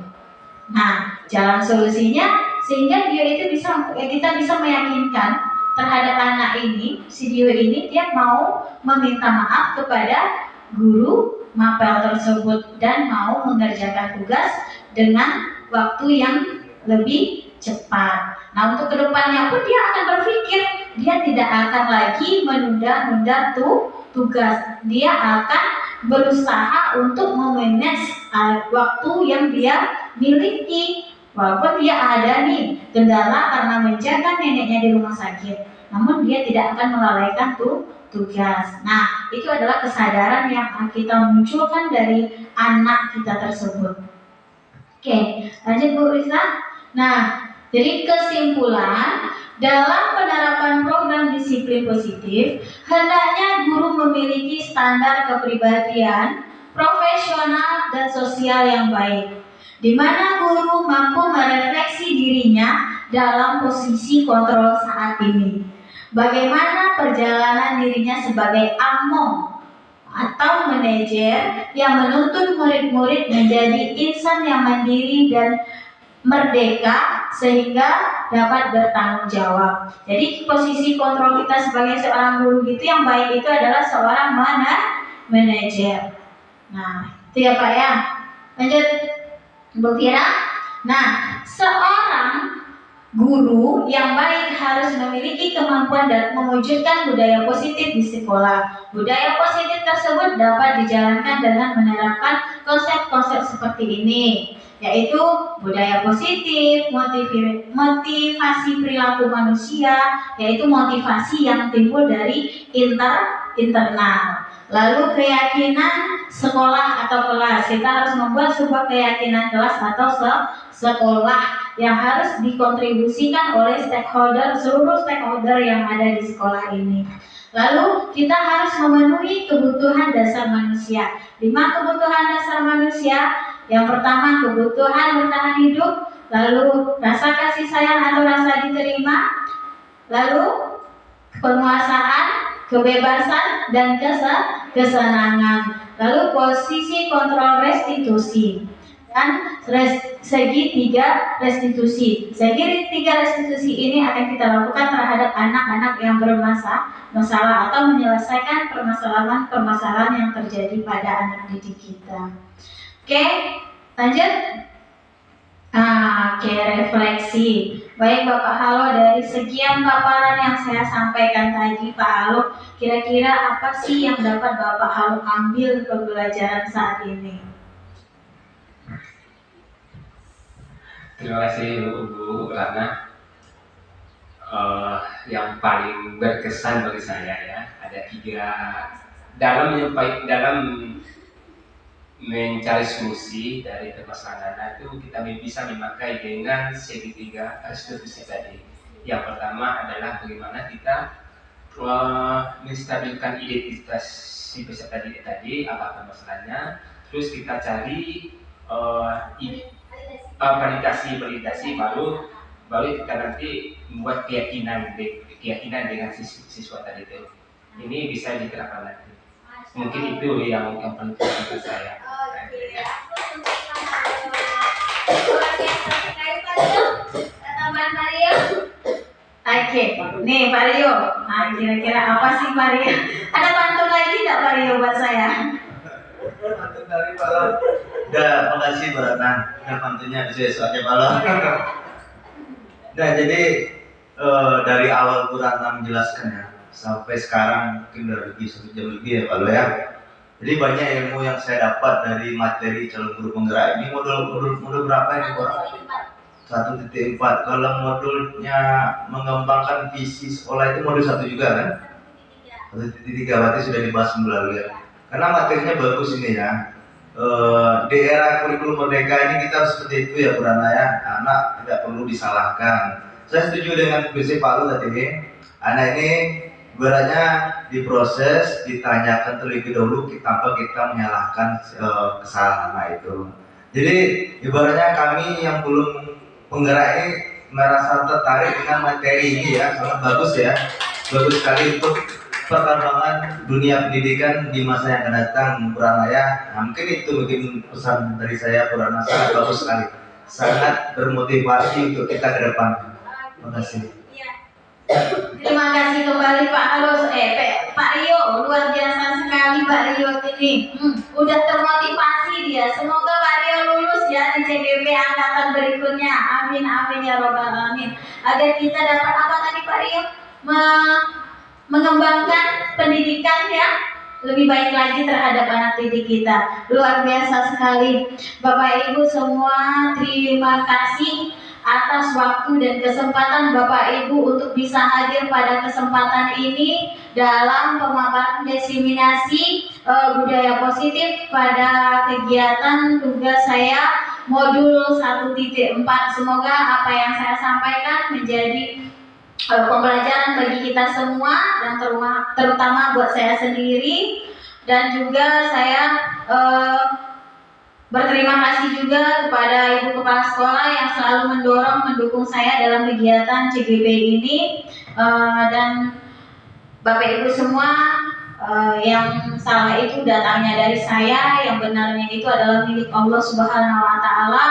Nah, jalan solusinya sehingga dia itu kita bisa meyakinkan terhadap anak ini, si Dio ini dia mau meminta maaf kepada guru mapel tersebut dan mau mengerjakan tugas dengan waktu yang lebih cepat. Nah, untuk kedepannya pun dia akan berpikir, dia tidak akan lagi menunda-nunda tugas. Dia akan berusaha untuk memanage waktu yang dia miliki. Walaupun dia ada nih kendala karena menjaga neneknya di rumah sakit, namun dia tidak akan melalaikan tugas. Nah, itu adalah kesadaran yang kita munculkan dari anak kita tersebut. Oke, lanjut Bu Risa. Nah, jadi kesimpulan, dalam penerapan program disiplin positif, hendaknya guru memiliki standar kepribadian, profesional dan sosial yang baik, di mana guru mampu merefleksi dirinya dalam posisi kontrol saat ini. Bagaimana perjalanan dirinya sebagai among atau manajer yang menuntun murid-murid menjadi insan yang mandiri dan merdeka sehingga dapat bertanggung jawab. Jadi posisi kontrol kita sebagai seorang guru itu yang baik itu adalah seorang manajer. Nah, itu ya Pak ya. Lanjut Bu Fira. Nah, seorang guru yang baik harus memiliki kemampuan dan mewujudkan budaya positif di sekolah. Budaya positif tersebut dapat dijalankan dengan menerapkan konsep-konsep seperti ini, yaitu budaya positif, motivasi perilaku manusia, yaitu motivasi yang timbul dari internal. Lalu keyakinan sekolah atau kelas, kita harus membuat sebuah keyakinan kelas atau sekolah yang harus dikontribusikan oleh seluruh stakeholder yang ada di sekolah ini. Lalu kita harus memenuhi kebutuhan dasar manusia. 5 kebutuhan dasar manusia. Yang pertama, kebutuhan bertahan hidup, lalu rasa kasih sayang atau rasa diterima, lalu penguasaan, kebebasan, dan kesenangan. Lalu posisi kontrol restitusi dan segitiga restitusi. Segitiga restitusi ini akan kita lakukan terhadap anak-anak yang bermasalah atau menyelesaikan permasalahan yang terjadi pada anak didik kita. Oke, lanjut. Oke, refleksi. Baik Bapak Halo, dari sekian paparan yang saya sampaikan tadi Pak Halo, kira-kira apa sih yang dapat Bapak Halo ambil pembelajaran saat ini? Terima kasih Bu Rana. Yang paling berkesan bagi saya ya, ada 3 dalam mencari solusi dari permasalahan itu kita bisa memakai dengan segitiga restitusi tadi. Yang pertama adalah bagaimana kita menstabilkan identitas si peserta didik tadi, apa permasalahannya, terus kita cari validasi baru kita nanti membuat keyakinan dengan siswa tadi itu. Ini bisa diterapkan nanti. Mungkin itu yang paling penting untuk saya. Oke, nih Pak Rio. Nah, kira-kira apa sih Pak Rio? Ada pantun lagi nggak Pak Rio buat saya? Pantun dari Pak Lo. Udah, makasih Bu Ratna. Udah pantunnya sesuai Pak Lo. Nah, jadi dari awal Bu Ratna menjelaskannya sampai sekarang mungkin udah lebih 1 jam lebih ya Pak Lo ya. Jadi banyak ilmu yang saya dapat dari materi calon guru penggerak ini. Modul berapa ini Pak? 1.4. Kalau modulnya mengembangkan visi sekolah itu modul 1 juga kan? 1.3 berarti sudah dibahas melalui ya. Karena materinya bagus ini ya. Di era kurikulum merdeka ini kita harus seperti itu ya Bu Rana ya. Anak tidak perlu disalahkan. Saya setuju dengan visi Pak Lu tadi. Anak ini ibaratnya diproses, ditanyakan terlebih dahulu tanpa kita menyalahkan kesalahan anak itu. Jadi ibaratnya kami yang belum penggerak ini merasa tertarik dengan materi ini ya, sangat bagus ya, bagus sekali untuk perkembangan dunia pendidikan di masa yang akan datang Bu Rana ya. Nah, mungkin pesan dari saya Bu Rana, sangat bagus sekali, sangat bermotivasi untuk kita ke depan. Terima kasih. Terima kasih kembali Pak Halo, Pak Rio, luar biasa sekali Pak Rio ini. Udah termotivasi dia. Semoga Pak Rio lulus ya di CGP angkatan berikutnya. Amin amin ya robbal alamin. Agar kita dapat apa tadi Pak Rio? Mengembangkan pendidikan ya lebih baik lagi terhadap anak didik kita. Luar biasa sekali Bapak Ibu semua. Terima kasih atas waktu dan kesempatan Bapak Ibu untuk bisa hadir pada kesempatan ini dalam pemaparan diseminasi budaya positif pada kegiatan tugas saya modul 1.4. Semoga apa yang saya sampaikan menjadi pembelajaran bagi kita semua dan terutama buat saya sendiri, dan juga saya berterima kasih juga kepada Ibu Kepala Sekolah yang selalu mendukung saya dalam kegiatan CGP ini, dan Bapak Ibu semua, yang salah itu datangnya dari saya, yang benarnya itu adalah milik Allah Subhanahu wa Ta'ala.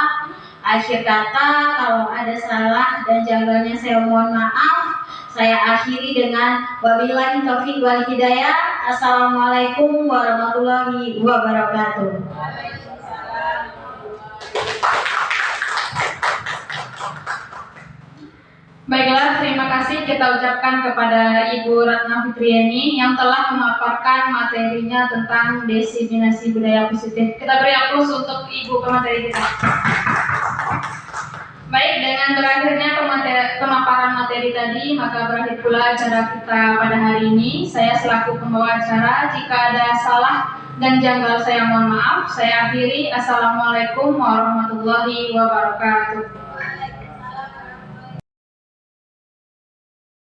Akhir kata, kalau ada salah dan jawabannya saya mohon maaf. Saya akhiri dengan wabillahi taufiq wal hidayah. Assalamualaikum warahmatullahi wabarakatuh. Baiklah, terima kasih kita ucapkan kepada Ibu Ratna Fitriani yang telah memaparkan materinya tentang diseminasi budaya positif. Kita beri aplaus untuk Ibu pemateri kita. Baik, dengan berakhirnya pemaparan materi tadi, maka berakhir pula acara kita pada hari ini. Saya selaku pembawa acara, jika ada salah dan janggal saya mohon maaf. Saya akhiri. Assalamualaikum warahmatullahi wabarakatuh.